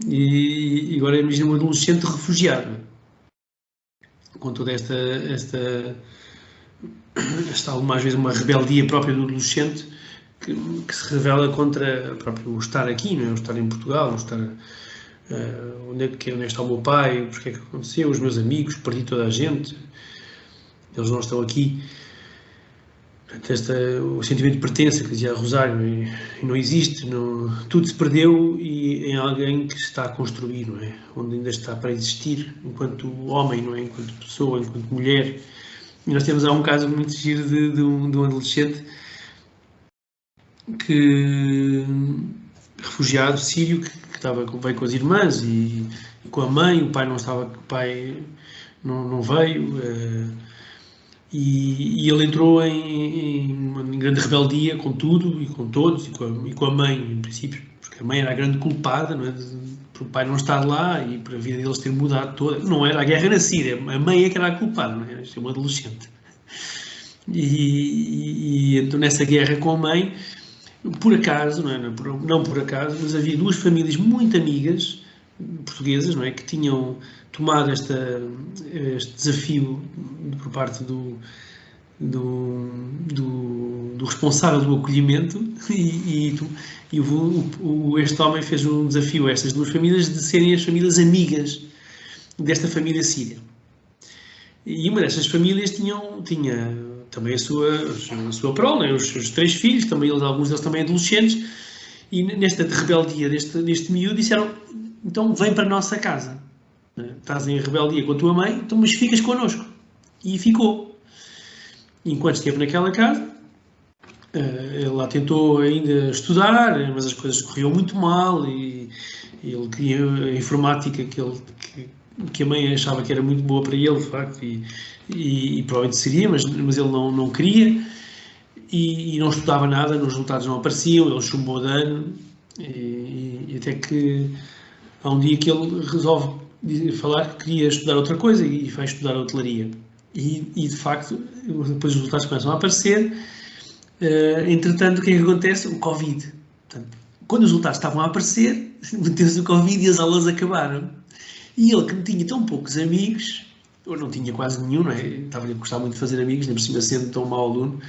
E agora imagina um adolescente refugiado, com toda esta algumas vezes uma rebeldia própria do adolescente que se revela contra o estar aqui, não é? O estar em Portugal, o estar onde é que está o meu pai, porque é que aconteceu, os meus amigos, perdi toda a gente, eles não estão aqui. Portanto, o sentimento de pertença que dizia a Rosário e não existe, tudo se perdeu e em alguém que está a construir, não é? Onde ainda está para existir enquanto homem, não é? Enquanto pessoa, enquanto mulher. E nós temos um caso muito giro de um adolescente refugiado sírio que veio com as irmãs e com a mãe. O pai não veio. E ele entrou em uma grande rebeldia com tudo e com todos e com a mãe, em princípio, porque a mãe era a grande culpada, não é? Para o pai não estar lá e para a vida deles ter mudado toda. Não era a guerra na Síria, a mãe é que era a culpada, não é? Isto é um adolescente. E então nessa guerra com a mãe, por acaso, não por acaso, mas havia duas famílias muito amigas portuguesas, não é? Que tinham tomado este desafio por parte do responsável do acolhimento e este homem fez um desafio a estas duas famílias de serem as famílias amigas desta família síria. E uma destas famílias tinha também a sua prole, os seus 3 filhos, também alguns deles também adolescentes, e nesta rebeldia deste miúdo disseram: então vem para a nossa casa. Estás em rebeldia com a tua mãe, então, mas ficas connosco. E ficou. Enquanto esteve naquela casa, ele lá tentou ainda estudar, mas as coisas corriam muito mal e ele queria a informática que a mãe achava que era muito boa para ele, de facto, e provavelmente seria, mas ele não queria e não estudava nada, os resultados não apareciam, ele chumbou de ano e até que há um dia que ele resolve falar que queria estudar outra coisa e vai estudar a hotelaria. E de facto, depois os resultados começam a aparecer. Entretanto, o que é que acontece? O Covid. Portanto, quando os resultados estavam a aparecer, meteu-se o Covid e as aulas acabaram. E ele, que tinha tão poucos amigos, eu não tinha quase nenhum, não é? Estava a gostar muito de fazer amigos, nem por cima sendo tão mau aluno,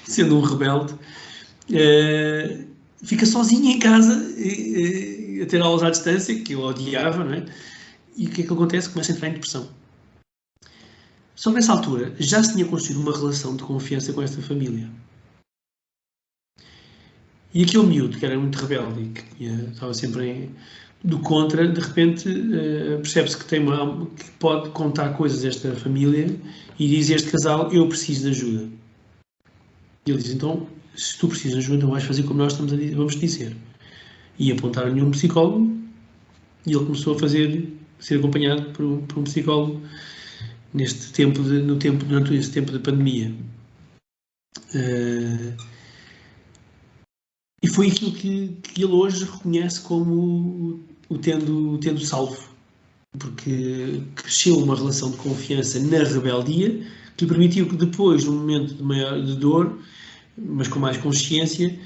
sendo um rebelde. Fica sozinho em casa, a ter aulas à distância, que eu odiava, não é? E o que é que acontece? Começa a entrar em depressão. Só que nessa altura já se tinha construído uma relação de confiança com esta família. E aquele miúdo, que era muito rebelde e que estava sempre do contra, de repente percebe-se que que pode contar coisas a esta família e diz a este casal: eu preciso de ajuda. E ele diz: então, se tu precisas de ajuda, então vais fazer como nós vamos dizer. E apontaram-lhe um psicólogo e ele começou a ser acompanhado por um psicólogo durante esse tempo de pandemia. E foi aquilo que ele hoje reconhece como o tendo salvo, porque cresceu uma relação de confiança na rebeldia que lhe permitiu que depois, num momento de dor, mas com mais consciência,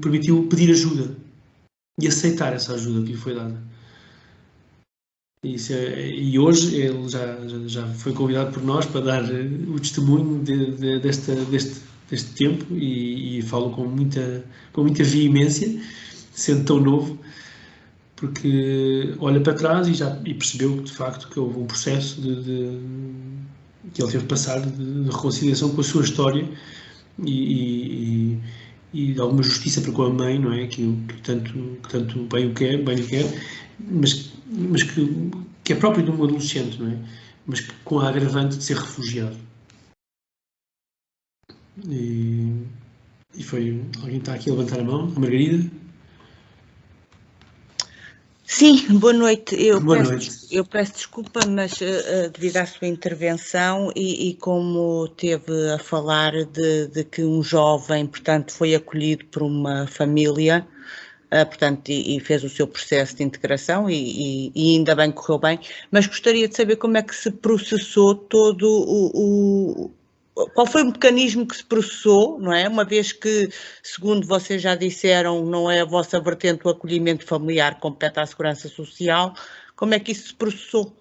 permitiu pedir ajuda e aceitar essa ajuda que lhe foi dada. E hoje ele já foi convidado por nós para dar o testemunho deste tempo e falo com muita veemência, sendo tão novo, porque olha para trás e percebeu de facto que houve um processo que ele teve de passar de reconciliação com a sua história e de alguma justiça para com a mãe, não é? Que tanto bem o quer, mas que é próprio de um adolescente, não é? Mas com a agravante de ser refugiado. E foi... Alguém está aqui a levantar a mão? A Margarida? Sim, boa noite. Boa noite. Eu peço desculpa, mas devido à sua intervenção e como teve a falar de que um jovem, portanto, foi acolhido por uma família, portanto, e fez o seu processo de integração e ainda bem que correu bem, mas gostaria de saber como é que se processou todo qual foi o mecanismo que se processou, não é? Uma vez que, segundo vocês já disseram, não é a vossa vertente o acolhimento familiar, compete à Segurança Social, como é que isso se processou?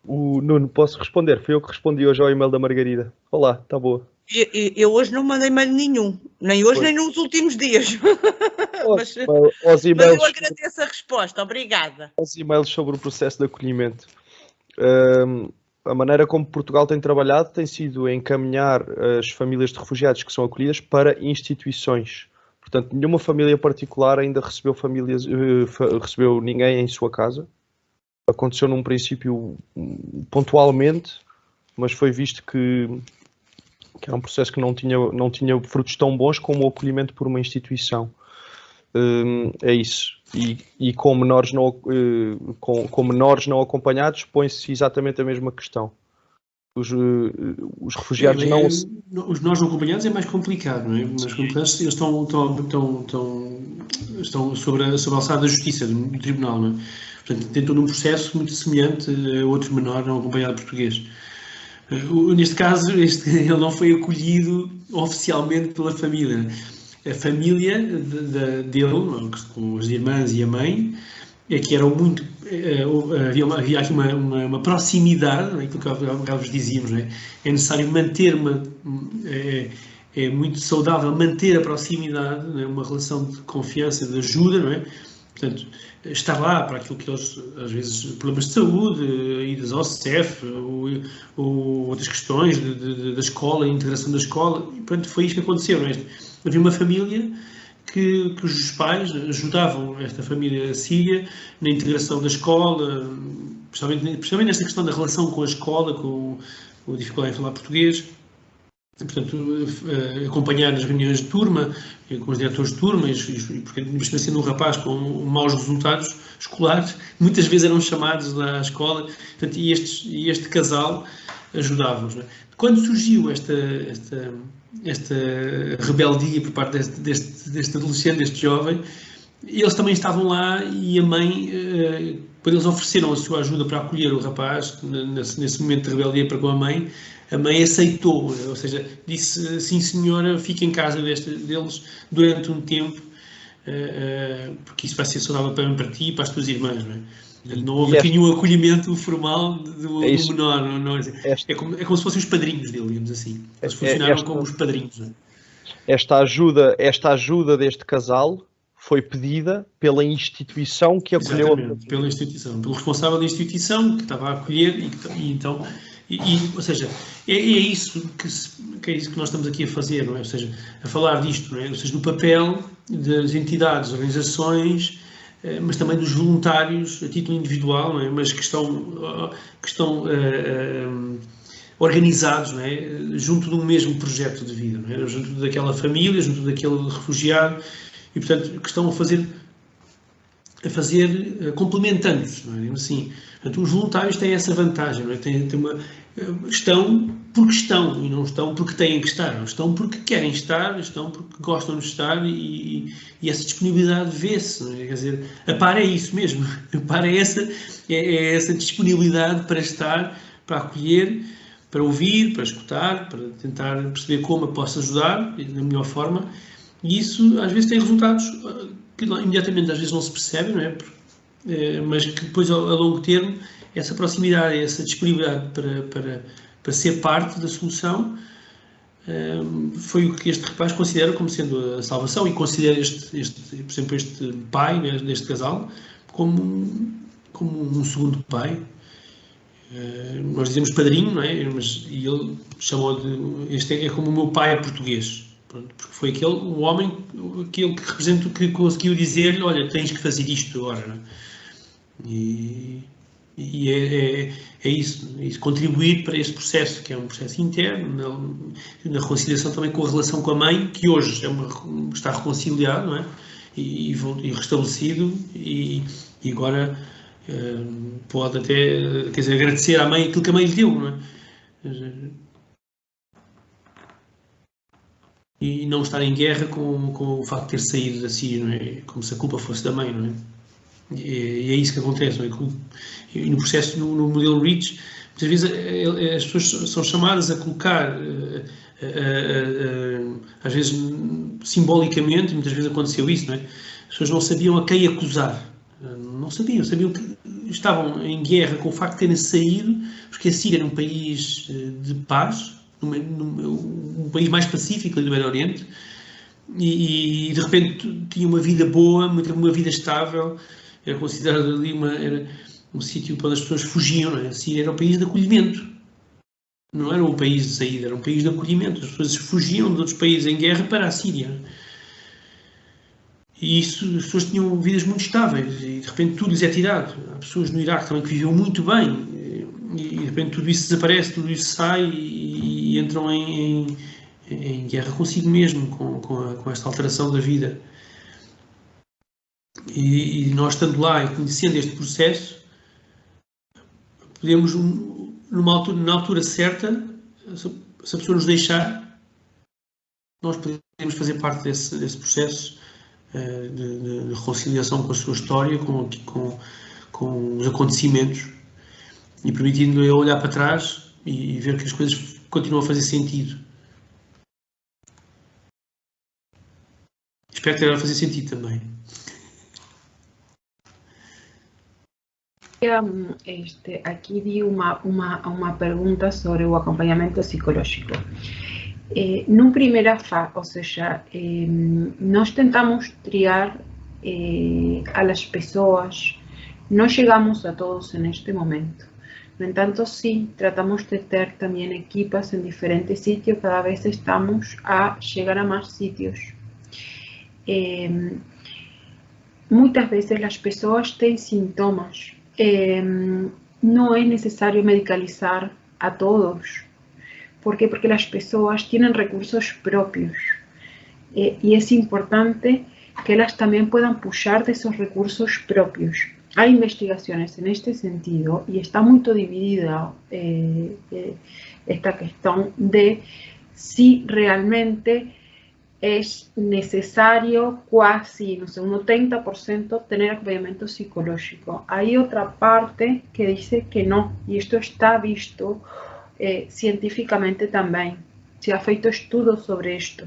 O Nuno, posso responder? Fui eu que respondi hoje ao e-mail da Margarida. Olá, está boa. Eu hoje não mandei e-mail nenhum, nem hoje nem nos últimos dias. Mas eu agradeço a resposta, obrigada. Os e-mails sobre o processo de acolhimento. A maneira como Portugal tem trabalhado tem sido encaminhar as famílias de refugiados que são acolhidas para instituições. Portanto, nenhuma família particular ainda recebeu ninguém em sua casa. Aconteceu num princípio pontualmente, mas foi visto que era um processo que não tinha frutos tão bons como o acolhimento por uma instituição. É isso. E com menores não acompanhados põe-se exatamente a mesma questão. Os refugiados Os menores não acompanhados é mais complicado, não é? Mas eles estão sobre a alçada da justiça, do tribunal, não é? Portanto, tem todo um processo muito semelhante a outro menor não acompanhado português. Neste caso, ele não foi acolhido oficialmente pela família. A família dele, com as irmãs e a mãe, é que eram muito... havia aqui uma proximidade, não é? Aquilo que já vos dizíamos, não é? É necessário manter é muito saudável manter a proximidade, não é? Uma relação de confiança, de ajuda, não é? Portanto, estar lá para aquilo que eles, às vezes, problemas de saúde, idas ao CEF, ou outras questões da escola, a integração da escola, e pronto, foi isto que aconteceu, não é? Havia uma família cujos pais ajudavam esta família síria na integração da escola, principalmente nesta questão da relação com a escola, com a dificuldade em falar português. Portanto, acompanhar as reuniões de turma, com os diretores de turma, porque mesmo sendo um rapaz com maus resultados escolares, muitas vezes eram chamados à escola, portanto, e este casal ajudava-os. Não é? Quando surgiu esta rebeldia por parte deste adolescente, deste jovem, eles também estavam lá e a mãe, quando eles ofereceram a sua ajuda para acolher o rapaz, nesse momento de rebeldia para com a mãe aceitou, ou seja, disse: sim senhora, fique em casa deles durante um tempo, porque isso vai ser saudável para ti e para as tuas irmãs, não é? Não houve aqui nenhum acolhimento formal do menor. É como se fossem os padrinhos dele, digamos assim. Eles funcionaram como os padrinhos. Não é? Esta ajuda deste casal foi pedida pela instituição que acolheu. Exatamente, pela instituição, pelo responsável da instituição que estava a acolher ou seja, é isso que nós estamos aqui a fazer, não é? Ou seja, a falar disto, não é? Ou seja, do papel das entidades, organizações, mas também dos voluntários a título individual, não é? Mas que estão organizados, não é? Junto de um mesmo projeto de vida, não é? Junto daquela família, junto daquele refugiado, e portanto que estão a fazer complementando-se, não é? Assim, portanto, os voluntários têm essa vantagem, não é? Estão porque estão, e não estão porque têm que estar, não estão porque querem estar, estão porque gostam de estar, e essa disponibilidade vê-se, não é? Quer dizer, a par é isso mesmo, a par é essa disponibilidade para estar, para acolher, para ouvir, para escutar, para tentar perceber como eu posso ajudar da melhor forma, e isso às vezes tem resultados que imediatamente às vezes não se percebem, não é? Mas que depois a longo termo essa proximidade, essa disponibilidade para ser parte da solução foi o que este rapaz considera como sendo a salvação, e considera por exemplo, este pai, né, deste casal como um segundo pai. Nós dizemos padrinho, não é? E ele chamou este é como o meu pai é português. Pronto, porque foi o homem que representa, que conseguiu dizer-lhe, olha, tens que fazer isto agora, não é? E é isso, contribuir para esse processo, que é um processo interno, na reconciliação também com a relação com a mãe, que hoje está reconciliado, não é? E restabelecido, e agora pode até, quer dizer, agradecer à mãe aquilo que a mãe lhe deu, não é? E não estar em guerra com o facto de ter saído da Síria, não é? Como se a culpa fosse da mãe, não é? E é isso que acontece, não é? E no processo, no modelo REACH, muitas vezes as pessoas são chamadas a colocar, às vezes simbolicamente, muitas vezes aconteceu isso, não é? As pessoas não sabiam a quem acusar, não sabiam que estavam em guerra com o facto de terem saído, porque a Síria era um país de paz, um país mais pacífico ali do Médio Oriente, e de repente tinha uma vida boa, uma vida estável, era considerado ali era um sítio para as pessoas fugiam, não é? A Síria era um país de acolhimento, não era um país de saída, era um país de acolhimento, as pessoas fugiam de outros países em guerra para a Síria. E isso, as pessoas tinham vidas muito estáveis, e de repente tudo lhes é tirado. Há pessoas no Iraque também que viviam muito bem, e de repente tudo isso desaparece, tudo isso sai, e entram em guerra consigo mesmo, com esta alteração da vida. E nós, estando lá e conhecendo este processo, podemos, na altura certa, se a pessoa nos deixar, nós podemos fazer parte desse processo de reconciliação com a sua história, com os acontecimentos, e permitindo-lhe olhar para trás e ver que as coisas continuam a fazer sentido. Espero que tenha a fazer sentido também. Aqui vi uma pergunta sobre o acompanhamento psicológico. Numa primeira fase, ou seja, nós tentamos triar as pessoas, não chegamos a todos neste momento. No entanto, sim, tratamos de ter também equipas em diferentes sítios, cada vez estamos a chegar a mais sítios. Muitas vezes as pessoas têm sintomas. Não é necessário medicalizar a todos. ¿Por qué? Porque las personas tienen recursos propios y es importante que ellas también puedan puxar de esos recursos propios. Hay investigaciones en este sentido y está muy dividida esta cuestión de si realmente es necesario casi, no sé, un 80% tener acompañamiento psicológico. Hay otra parte que dice que no, y esto está visto científicamente también. Se ha feito estudos sobre esto.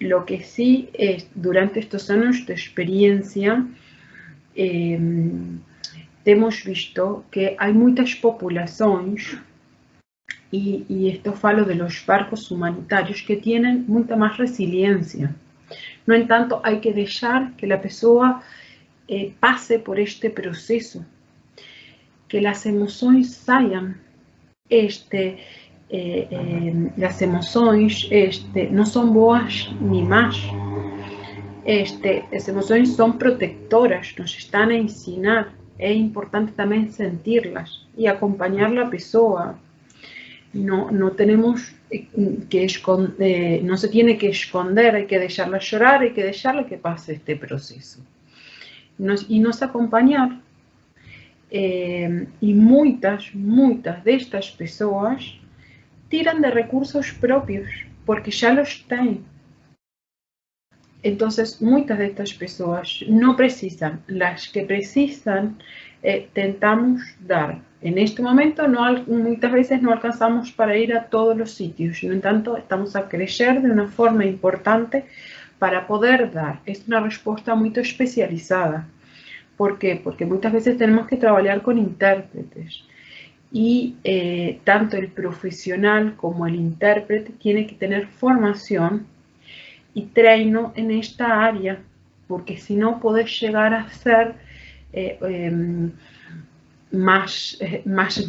Lo que sí es, durante estos años de experiencia, temos visto que hay muchas populaciones, y esto falo de los barcos humanitarios, que tienen mucha más resiliencia. No entanto, hay que dejar que la persona pase por este proceso, que las emociones salgan. Las emociones no son boas ni más. Las emociones son protectoras, nos están a ensinar. Es importante también sentirlas y acompañar a la persona. No tenemos que esconder, no se tiene que esconder, hay que dejarla llorar, hay que dejarla que pase este proceso. Y nos acompañar. Y muchas de estas personas tiran de recursos propios, porque ya los tienen. Entonces, muchas de estas personas no precisan. Las que precisan, tentamos dar. En este momento, muchas veces no alcanzamos para ir a todos los sitios. No entanto, estamos a crecer de una forma importante para poder dar. Es una respuesta muy especializada. ¿Por qué? Porque muchas veces tenemos que trabajar con intérpretes. Y tanto el profesional como el intérprete tiene que tener formación y treino en esta área, porque si no puedes llegar a ser más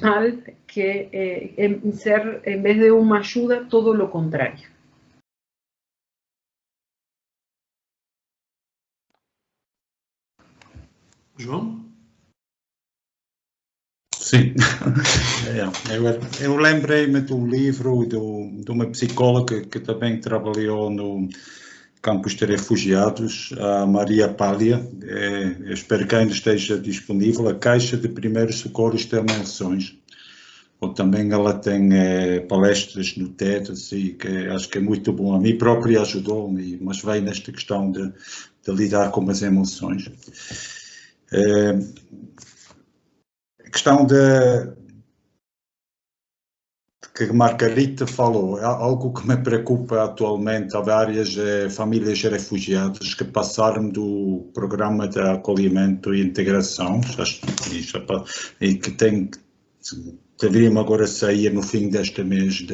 mal que ser, en vez de una ayuda, todo lo contrario. João? Sim, eu lembrei-me de um livro de uma psicóloga que também trabalhou no campos de refugiados, a Maria Pália. Eu espero que ainda esteja disponível, a Caixa de Primeiros Socorros de Emoções. Ou também ela tem palestras no TED, assim, que acho que é muito bom. A mim própria ajudou-me, mas veio nesta questão de lidar com as emoções. A questão que Margarita falou, é algo que me preocupa atualmente. Há várias famílias de refugiados que passaram do programa de acolhimento e integração, e que deveriam agora sair no fim deste mês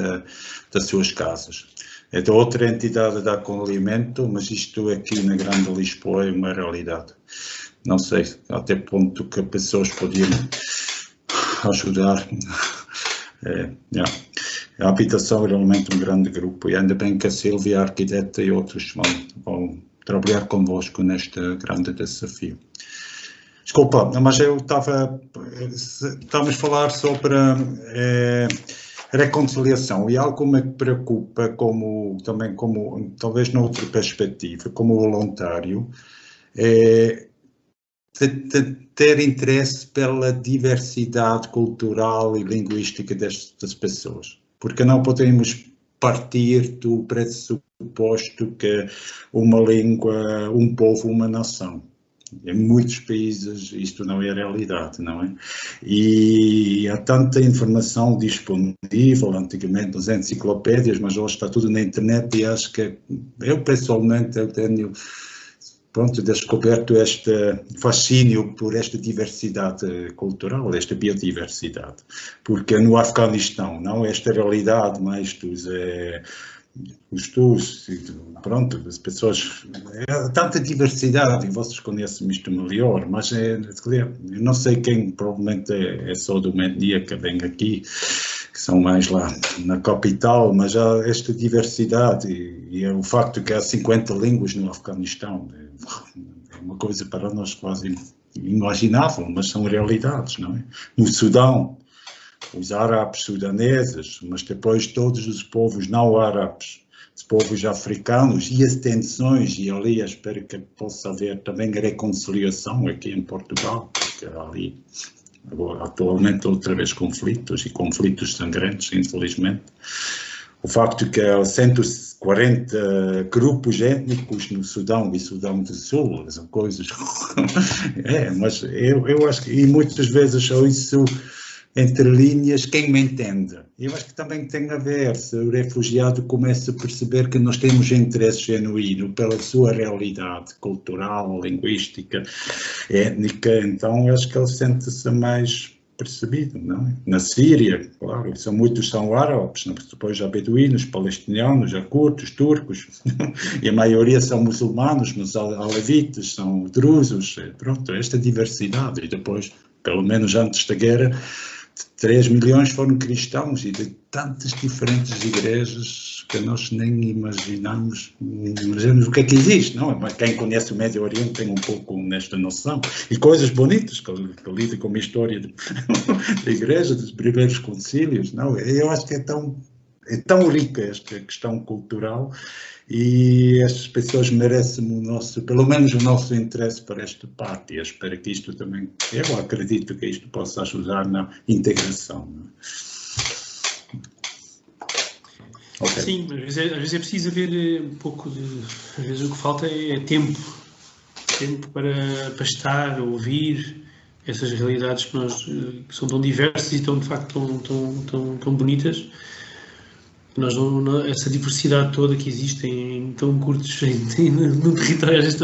das suas casas. É de outra entidade de acolhimento, mas isto aqui na Grande Lisboa é uma realidade. Não sei até que ponto que pessoas podiam ajudar. A habitação é realmente um grande grupo, e ainda bem que a Silvia, a arquiteta, e outros vão trabalhar convosco neste grande desafio. Desculpa, mas eu estávamos a falar sobre reconciliação, e algo me preocupa também como talvez noutra perspectiva, como voluntário, ter interesse pela diversidade cultural e linguística destas pessoas, porque não podemos partir do pressuposto que uma língua, um povo, uma nação. Em muitos países isto não é a realidade, não é? E há tanta informação disponível, antigamente nas enciclopédias, mas hoje está tudo na internet, e acho que eu pessoalmente tenho descoberto este fascínio por esta diversidade cultural, esta biodiversidade, porque no Afeganistão não esta realidade mais as pessoas, tanta diversidade, e vocês conhecem isto melhor, mas eu não sei quem, provavelmente é só de uma etnia que vem aqui, que são mais lá na capital, mas há esta diversidade, e é o facto que há 50 línguas no Afeganistão, é uma coisa para nós quase inimaginável, mas são realidades, não é? No Sudão, os árabes sudaneses, mas depois todos os povos não árabes, os povos africanos, e as tensões, e ali espero que possa haver também reconciliação aqui em Portugal, porque ali atualmente outra vez conflitos sangrentos, infelizmente. O facto que há 140 grupos étnicos no Sudão e Sudão do Sul, são coisas... mas eu acho que, e muitas vezes ouço entre linhas, quem me entende? Eu acho que também tem a ver se o refugiado começa a perceber que nós temos interesse genuíno pela sua realidade cultural, linguística, étnica, então eu acho que ele sente-se mais percebido, não é? Na Síria, claro, são árabes, depois há beduínos, palestinianos, há curdos, turcos, e a maioria são muçulmanos, mas há alevitas, são drusos, pronto, esta diversidade, e depois, pelo menos antes da guerra, 3 milhões foram cristãos e de tantas diferentes igrejas que nós nem imaginamos o que é que existe, não é? Mas quem conhece o Médio Oriente tem um pouco nesta noção. E coisas bonitas, que lidam com a história da igreja, dos primeiros concílios, não? Eu acho que é tão rica esta questão cultural e estas pessoas merecem pelo menos o nosso interesse para esta parte. E eu espero que isto também, eu acredito que isto possa ajudar na integração. Okay. Sim, às vezes é preciso haver um pouco de... Às vezes o que falta é tempo para estar, ouvir essas realidades que são tão diversas e tão, de facto, tão bonitas. Nós essa diversidade toda que existe em tão curtos, num território às vezes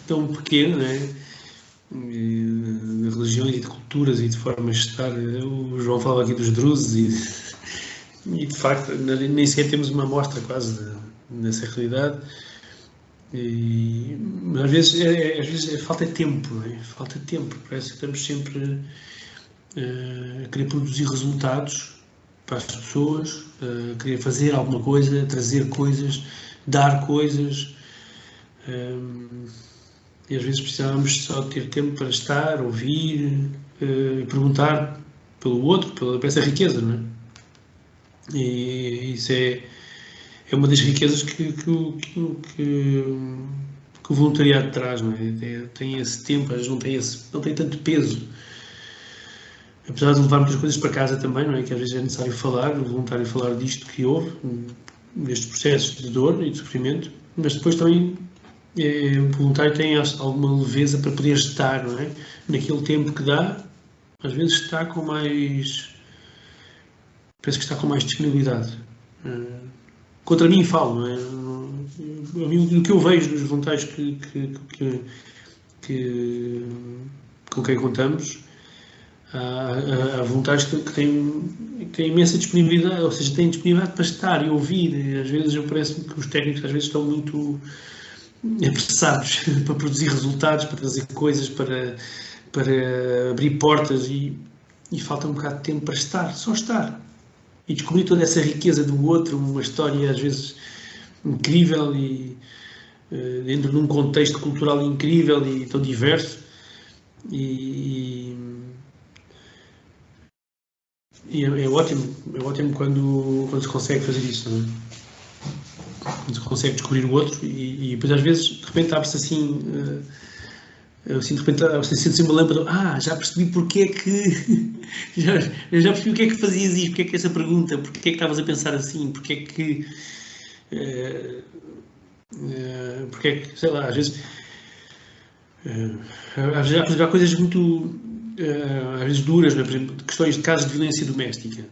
tão pequeno, não é? De religiões e de culturas e de formas de estar. O João falava aqui dos drusos e de facto nem sequer temos uma amostra quase dessa realidade. Mas às vezes falta tempo, não é? Falta tempo, parece que estamos sempre a querer produzir resultados para as pessoas, querer fazer alguma coisa, trazer coisas, dar coisas, e às vezes precisávamos só ter tempo para estar, ouvir, perguntar pelo outro, por essa riqueza, não é? E isso é uma das riquezas que o voluntariado traz, não é? Tem esse tempo, às vezes não tem tanto peso. Apesar de levar muitas coisas para casa também, não é? Que às vezes é necessário falar, o voluntário falar disto que houve, destes processos de dor e de sofrimento, mas depois também o voluntário tem alguma leveza para poder estar, não é? Naquele tempo que dá, às vezes está com mais... Penso que está com mais disponibilidade. Contra mim falo, não é? O que eu vejo dos voluntários com quem contamos, há voluntários que têm imensa disponibilidade, ou seja, têm disponibilidade para estar e ouvir. E às vezes parece-me que os técnicos às vezes estão muito apressados para produzir resultados, para trazer coisas, para abrir portas e falta um bocado de tempo para estar, só estar. E descobrir toda essa riqueza do outro, uma história às vezes incrível e dentro de um contexto cultural incrível e tão diverso. E é ótimo quando se consegue fazer isso, não é? Quando se consegue descobrir o outro e depois às vezes de repente abre-se assim, de repente você sente-se uma lâmpada, já percebi porque é que já percebi o que é que fazias isto, porque é que essa pergunta, porque é que estavas a pensar assim, porque é que sei lá, às vezes há coisas muito às vezes duras, não é? Por exemplo, questões de casos de violência doméstica.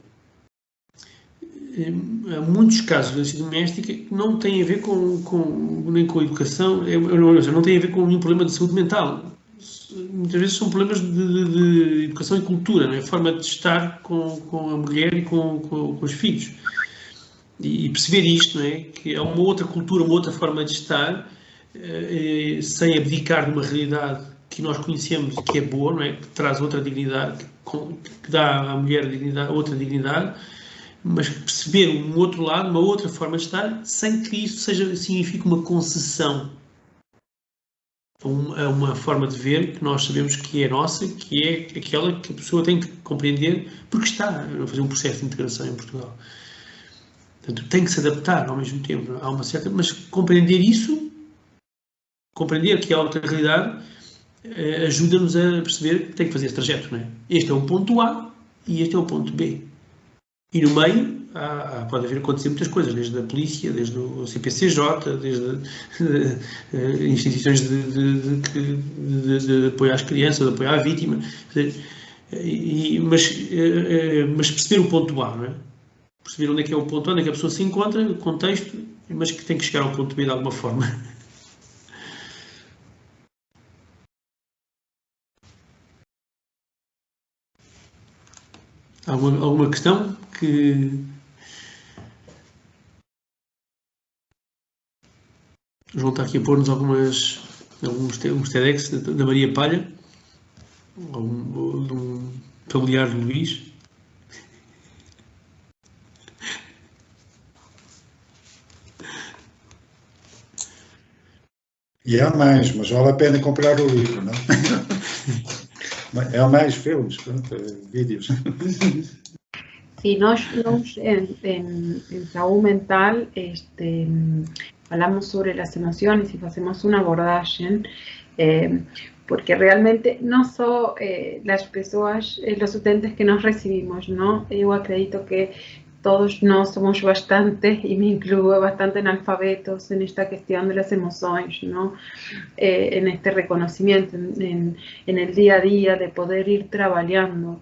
Há muitos casos de violência doméstica que não têm a ver nem com a educação, não têm a ver com nenhum problema de saúde mental. Muitas vezes são problemas de educação e cultura, não é? A forma de estar com a mulher e com os filhos. E perceber isto, não é? Que é uma outra cultura, uma outra forma de estar, sem abdicar de uma realidade que nós conhecemos e que é boa, não é? Que traz outra dignidade, que dá à mulher outra dignidade, mas perceber um outro lado, uma outra forma de estar, sem que isso signifique uma concessão a uma forma de ver que nós sabemos que é nossa, que é aquela que a pessoa tem que compreender porque está a fazer um processo de integração em Portugal. Portanto, tem que se adaptar ao mesmo tempo. Há uma certa... Mas compreender isso, compreender que há outra realidade, ajuda-nos a perceber que tem que fazer esse trajeto, não é? Este é o ponto A e este é o ponto B. E no meio pode acontecer muitas coisas, desde a polícia, desde o CPCJ, desde instituições de apoio às crianças, de apoio à vítima. Mas perceber o ponto A, não é? perceber onde é que é o ponto A, onde é que a pessoa se encontra, o contexto, mas que tem que chegar ao ponto B de alguma forma. Alguma questão que... O João está aqui a pôr-nos alguns TEDx da Maria Palha, ou de um familiar de Luís. E há mais, mas vale a pena comprar o livro, não? Há mais filmes, pronto, vídeos. Sí, nós en salud mental hablamos sobre las emociones y hacemos una abordaje porque realmente no son las personas, los utentes que nos recibimos, ¿no? Yo acredito que todos nós somos bastante, y me incluyo, bastante analfabetos en esta cuestión de las emociones, ¿no? En este reconocimiento, en el día a día, de poder ir trabajando.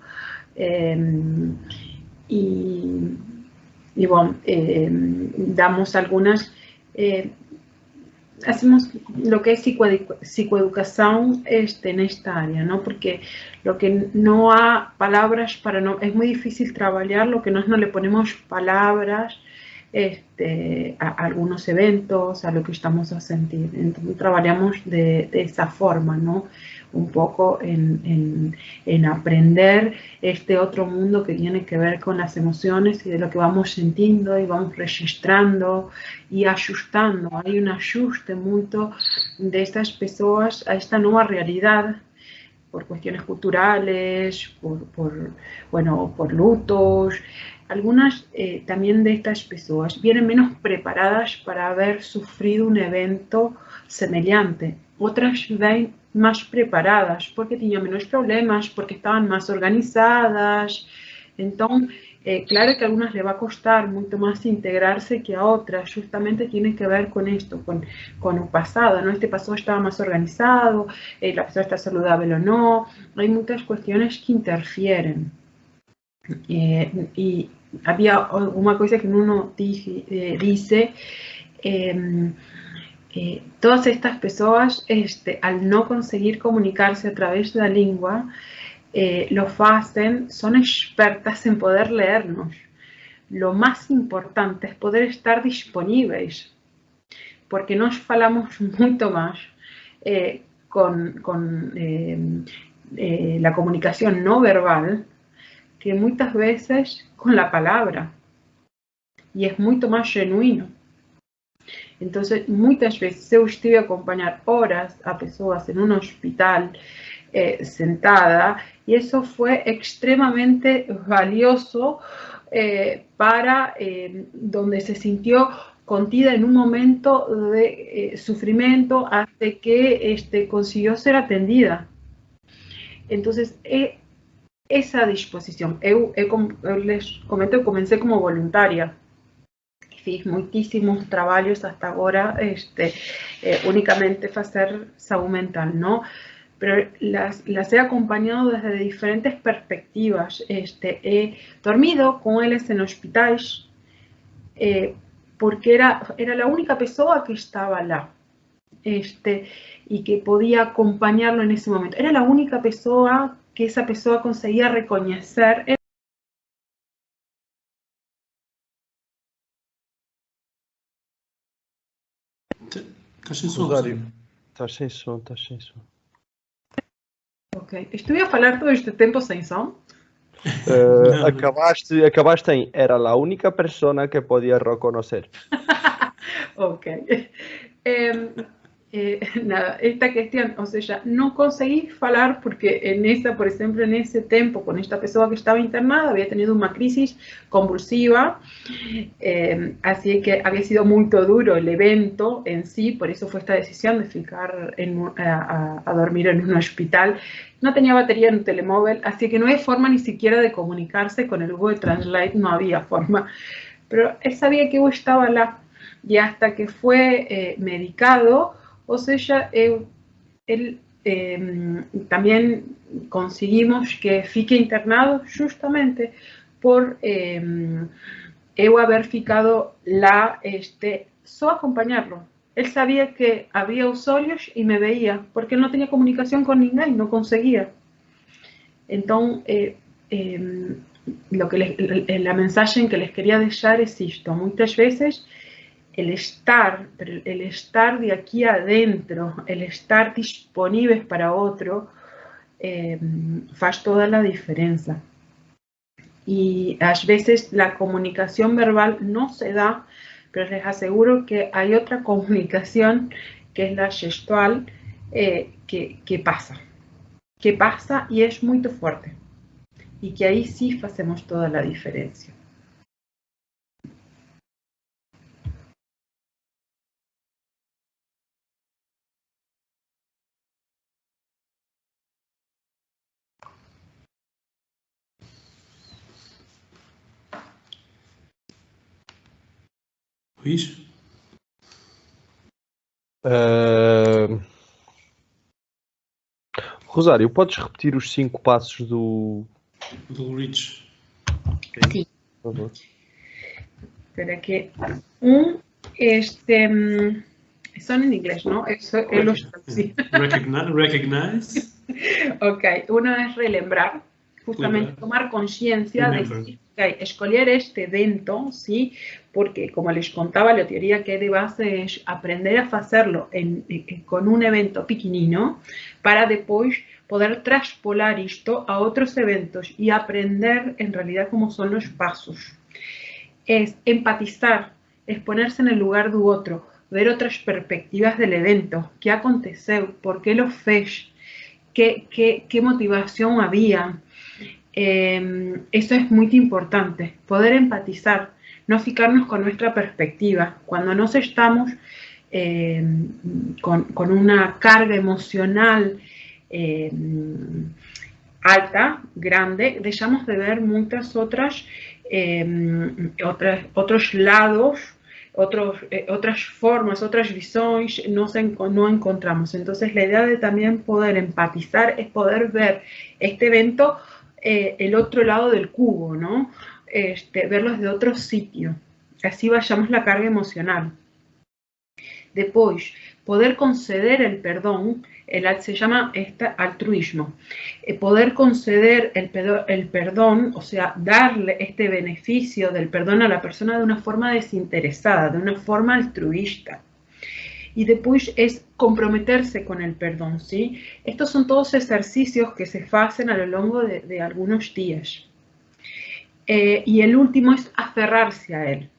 Y bueno, damos algunas, hacemos lo que es psicoeducación en esta área, ¿no? Porque lo que no hay palabras para, no, es muy difícil trabajar lo que no le ponemos palabras a algunos eventos, a lo que estamos a sentir. Entonces trabajamos de esa forma, ¿no? Un poco en aprender este otro mundo que tiene que ver con las emociones y de lo que vamos sintiendo y vamos registrando y ajustando. Hay un ajuste mucho de estas personas a esta nueva realidad por cuestiones culturales, por lutos. Algunas también de estas personas vienen menos preparadas para haber sufrido un evento semejante. Otras ven más preparadas porque tenían menos problemas, porque estaban más organizadas. Entonces, claro que a algunas les va a costar mucho más integrarse que a otras. Justamente tiene que ver con esto, con el pasado, ¿no? Este pasado estaba más organizado, la persona está saludable o no. Hay muchas cuestiones que interfieren. Y había una cosa que uno dice, todas estas personas, al no conseguir comunicarse a través de la lengua, lo hacen, son expertas en poder leernos. Lo más importante es poder estar disponibles, porque nos falamos mucho más con la comunicación no verbal que muchas veces con la palabra, y es mucho más genuino. Entonces, muchas veces yo estuve a acompañar horas a personas en un hospital sentada, y eso fue extremadamente valioso para donde se sintió contida en un momento de sufrimiento hasta que consiguió ser atendida. Entonces, esa disposición, yo les comento, comencé como voluntaria. Fiz muchísimos trabajos hasta ahora, únicamente hacer salud mental, ¿no? Pero las he acompañado desde diferentes perspectivas. He dormido con ellos en hospitales porque era la única persona que estaba lá. Y que podía acompañarlo en ese momento. Era la única persona que esa persona conseguía reconocer. Estás sem som. Estás sem som, estás sem som. Ok. Estuve a falar todo este tempo sem som? Acabaste en era la única persona que podía reconocer. Ok. Nada, esta cuestión, o sea, no conseguí falar porque por ejemplo, en ese tiempo, con esta persona que estaba internada, había tenido una crisis convulsiva, así que había sido muy duro el evento en sí, por eso fue esta decisión de ficar a dormir en un hospital. No tenía batería en un telemóvil, así que no hay forma ni siquiera de comunicarse con el Google Translate, no había forma. Pero él sabía que yo estaba lá, y hasta que fue medicado, o sea, él también conseguimos que fique internado justamente por eu haber ficado lá só acompanhá-lo. Ele sabia que abria os olhos e me veia, porque ele não tinha comunicação com ninguém, não conseguia. Então, la mensagem que les quería deixar es esto. Muchas veces el estar de aquí adentro, el estar disponibles para otro, faz toda la diferencia. Y a veces la comunicación verbal no se da, pero les aseguro que hay otra comunicación, que es la gestual, que pasa y es muy fuerte. Y que ahí sí hacemos toda la diferencia. Luís? Rosário, podes repetir os 5 passos do Rich. Sí. Por favor. Espera que son en inglés, ¿no? Eso es lo sí. Recognize. Ok, uno es relembrar, justamente tomar conciencia de decir, okay, escolher este evento, ¿sí? Porque, como les contaba, la teoría que hay de base es aprender a hacerlo con un evento pequeñino para después poder traspolar esto a otros eventos y aprender en realidad cómo son los pasos. Es empatizar, es ponerse en el lugar del otro, ver otras perspectivas del evento, qué aconteceu, por qué lo fez, qué motivación había. Eso es muy importante, poder empatizar, no fijarnos con nuestra perspectiva. Cuando nos estamos con una carga emocional alta, grande, dejamos de ver muchas otros lados, otras formas, otras visiones, no encontramos. Entonces, la idea de también poder empatizar es poder ver este evento, el otro lado del cubo, ¿no? Verlos de otro sitio. Así vayamos la carga emocional. Después, poder conceder el perdón, se llama altruismo. Poder conceder el perdón, o sea, darle este beneficio del perdón a la persona de una forma desinteresada, de una forma altruista. Y después es comprometerse con el perdón, ¿sí? Estos son todos ejercicios que se hacen a lo largo de algunos días. Y el último es aferrarse a él,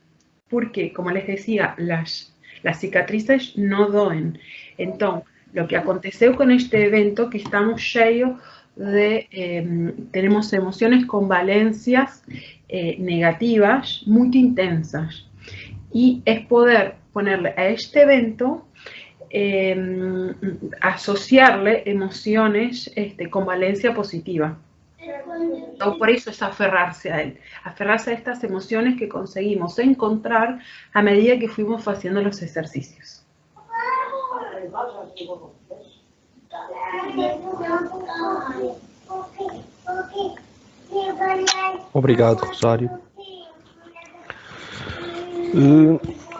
porque, como les decía, las cicatrices no doen. Entonces, lo que aconteceu con este evento, que estamos cheios de, tenemos emociones con valencias negativas muy intensas. Y es poder ponerle a este evento, asociarle emociones con valencia positiva. Entonces, por eso es aferrarse a él, aferrarse a estas emociones que conseguimos encontrar a medida que fuimos haciendo los ejercicios. Obrigado, Rosário.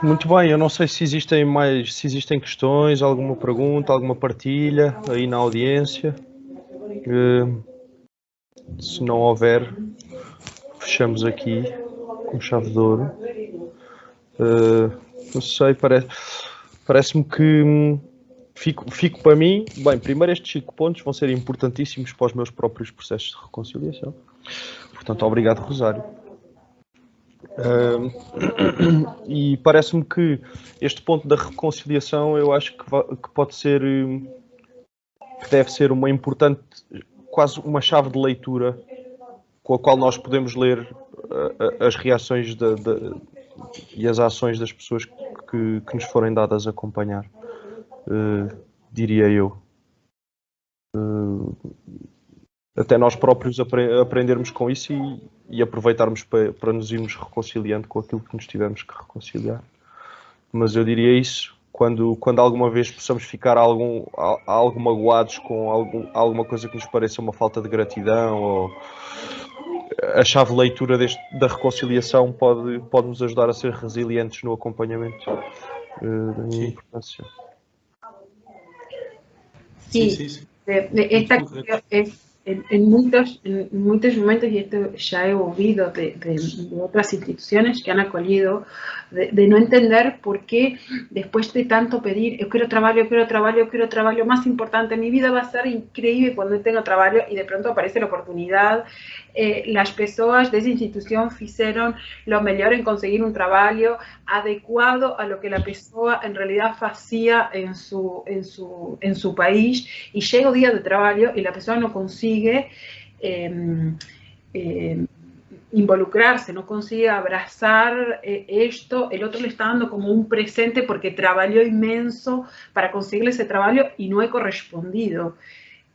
Muito bem, eu não sei se existem questões, alguma pergunta, alguma partilha aí na audiência. Se não houver, fechamos aqui com chave de ouro. Não sei, parece-me que fico para mim. Bem, primeiro estes 5 pontos vão ser importantíssimos para os meus próprios processos de reconciliação. Portanto, obrigado, Rosário. E parece-me que este ponto da reconciliação, eu acho que pode ser, que deve ser uma importante, quase uma chave de leitura com a qual nós podemos ler as reações e as ações das pessoas que nos forem dadas a acompanhar, diria eu. Até nós próprios aprendermos com isso e aproveitarmos para nos irmos reconciliando com aquilo que nos tivemos que reconciliar. Mas eu diria isso, quando alguma vez possamos ficar algo magoados com alguma coisa que nos pareça uma falta de gratidão, ou a chave de leitura da reconciliação pode nos ajudar a ser resilientes no acompanhamento da minha importância. Sí. Esta cuestión es en muchos momentos, y esto ya he oído de otras instituciones que han acogido, de no entender por qué después de tanto pedir, yo quiero trabajo, más importante, mi vida va a ser increíble cuando tengo trabajo, y de pronto aparece la oportunidad. Las personas de esa institución hicieron lo mejor en conseguir un trabajo adecuado a lo que la persona en realidad hacía en su país, y llega el día de trabajo y la persona no consigue involucrarse, no consigue abrazar esto, el otro le está dando como un presente porque trabajó inmenso para conseguir ese trabajo y no he correspondido.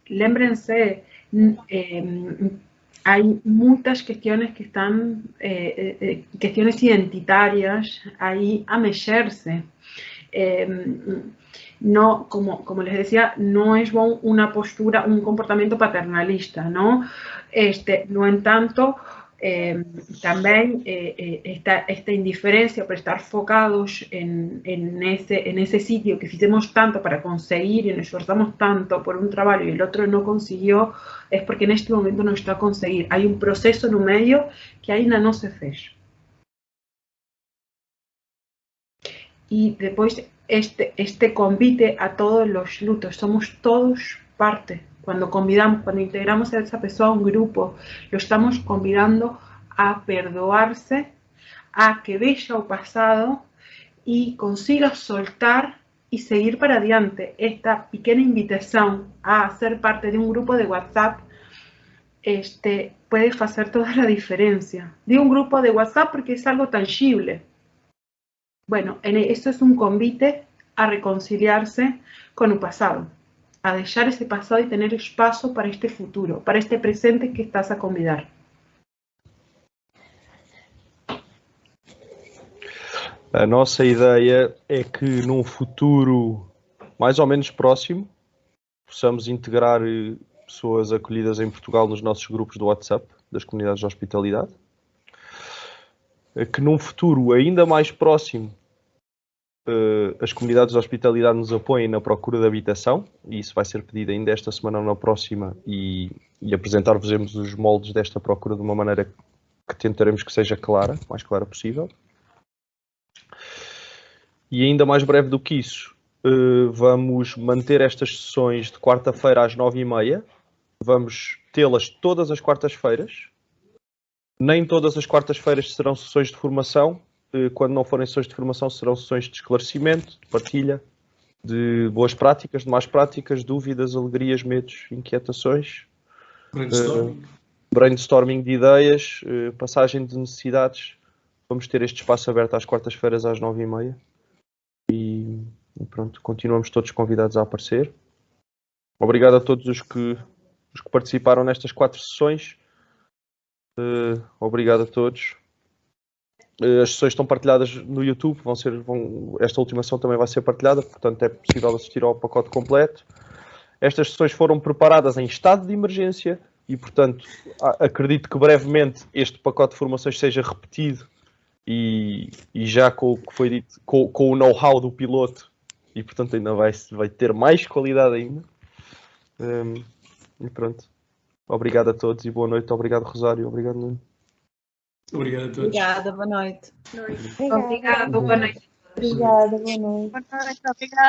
Lémbrense, hay muchas cuestiones que están, cuestiones identitarias ahí a mexerse. No, como les decía, no es una postura, un comportamiento paternalista, ¿no? No en tanto, también esta indiferencia por estar focados en ese sitio que hicimos tanto para conseguir y nos esforzamos tanto por un trabajo y el otro no consiguió, es porque en este momento no está a conseguir. Hay un proceso en un medio que ainda no se fecha. Y después este convite a todos los lutos, somos todos parte. Cuando integramos a esa persona a un grupo, lo estamos convidando a perdoarse, a que vea el pasado y consiga soltar y seguir para adelante. Esta pequeña invitación a ser parte de un grupo de WhatsApp puede hacer toda la diferencia. Digo un grupo de WhatsApp porque es algo tangible. Bueno, esto es un convite a reconciliarse con el pasado, a dejar ese pasado y tener espacio para este futuro, para este presente que estás a convidar. A nossa ideia é que num futuro mais ou menos próximo possamos integrar pessoas acolhidas em Portugal nos nossos grupos do WhatsApp das comunidades de hospitalidade. Que num futuro ainda mais próximo as comunidades de hospitalidade nos apoiem na procura de habitação, e isso vai ser pedido ainda esta semana ou na próxima, e apresentar-vos os moldes desta procura de uma maneira que tentaremos que seja clara, o mais clara possível. E ainda mais breve do que isso, vamos manter estas sessões de quarta-feira às 9h30, vamos tê-las todas as quartas-feiras. Nem todas as quartas-feiras serão sessões de formação. Quando não forem sessões de formação, serão sessões de esclarecimento, de partilha, de boas práticas, de más práticas, dúvidas, alegrias, medos, inquietações. Brainstorming de ideias, passagem de necessidades. Vamos ter este espaço aberto às quartas-feiras às 9h30. E pronto, continuamos todos convidados a aparecer. Obrigado a todos os que participaram nestas 4 sessões. Obrigado a todos. As sessões estão partilhadas no YouTube, esta última sessão também vai ser partilhada, portanto é possível assistir ao pacote completo. Estas sessões foram preparadas em estado de emergência e, portanto, acredito que brevemente este pacote de formações seja repetido e já com o que foi dito, com o know-how do piloto, e portanto ainda vai ter mais qualidade ainda. E pronto. Obrigado a todos e boa noite. Obrigado, Rosário. Obrigado, Nuno. Obrigado a todos. Obrigada, boa noite. Obrigado, boa noite. Obrigada, boa noite. Boa noite, obrigada.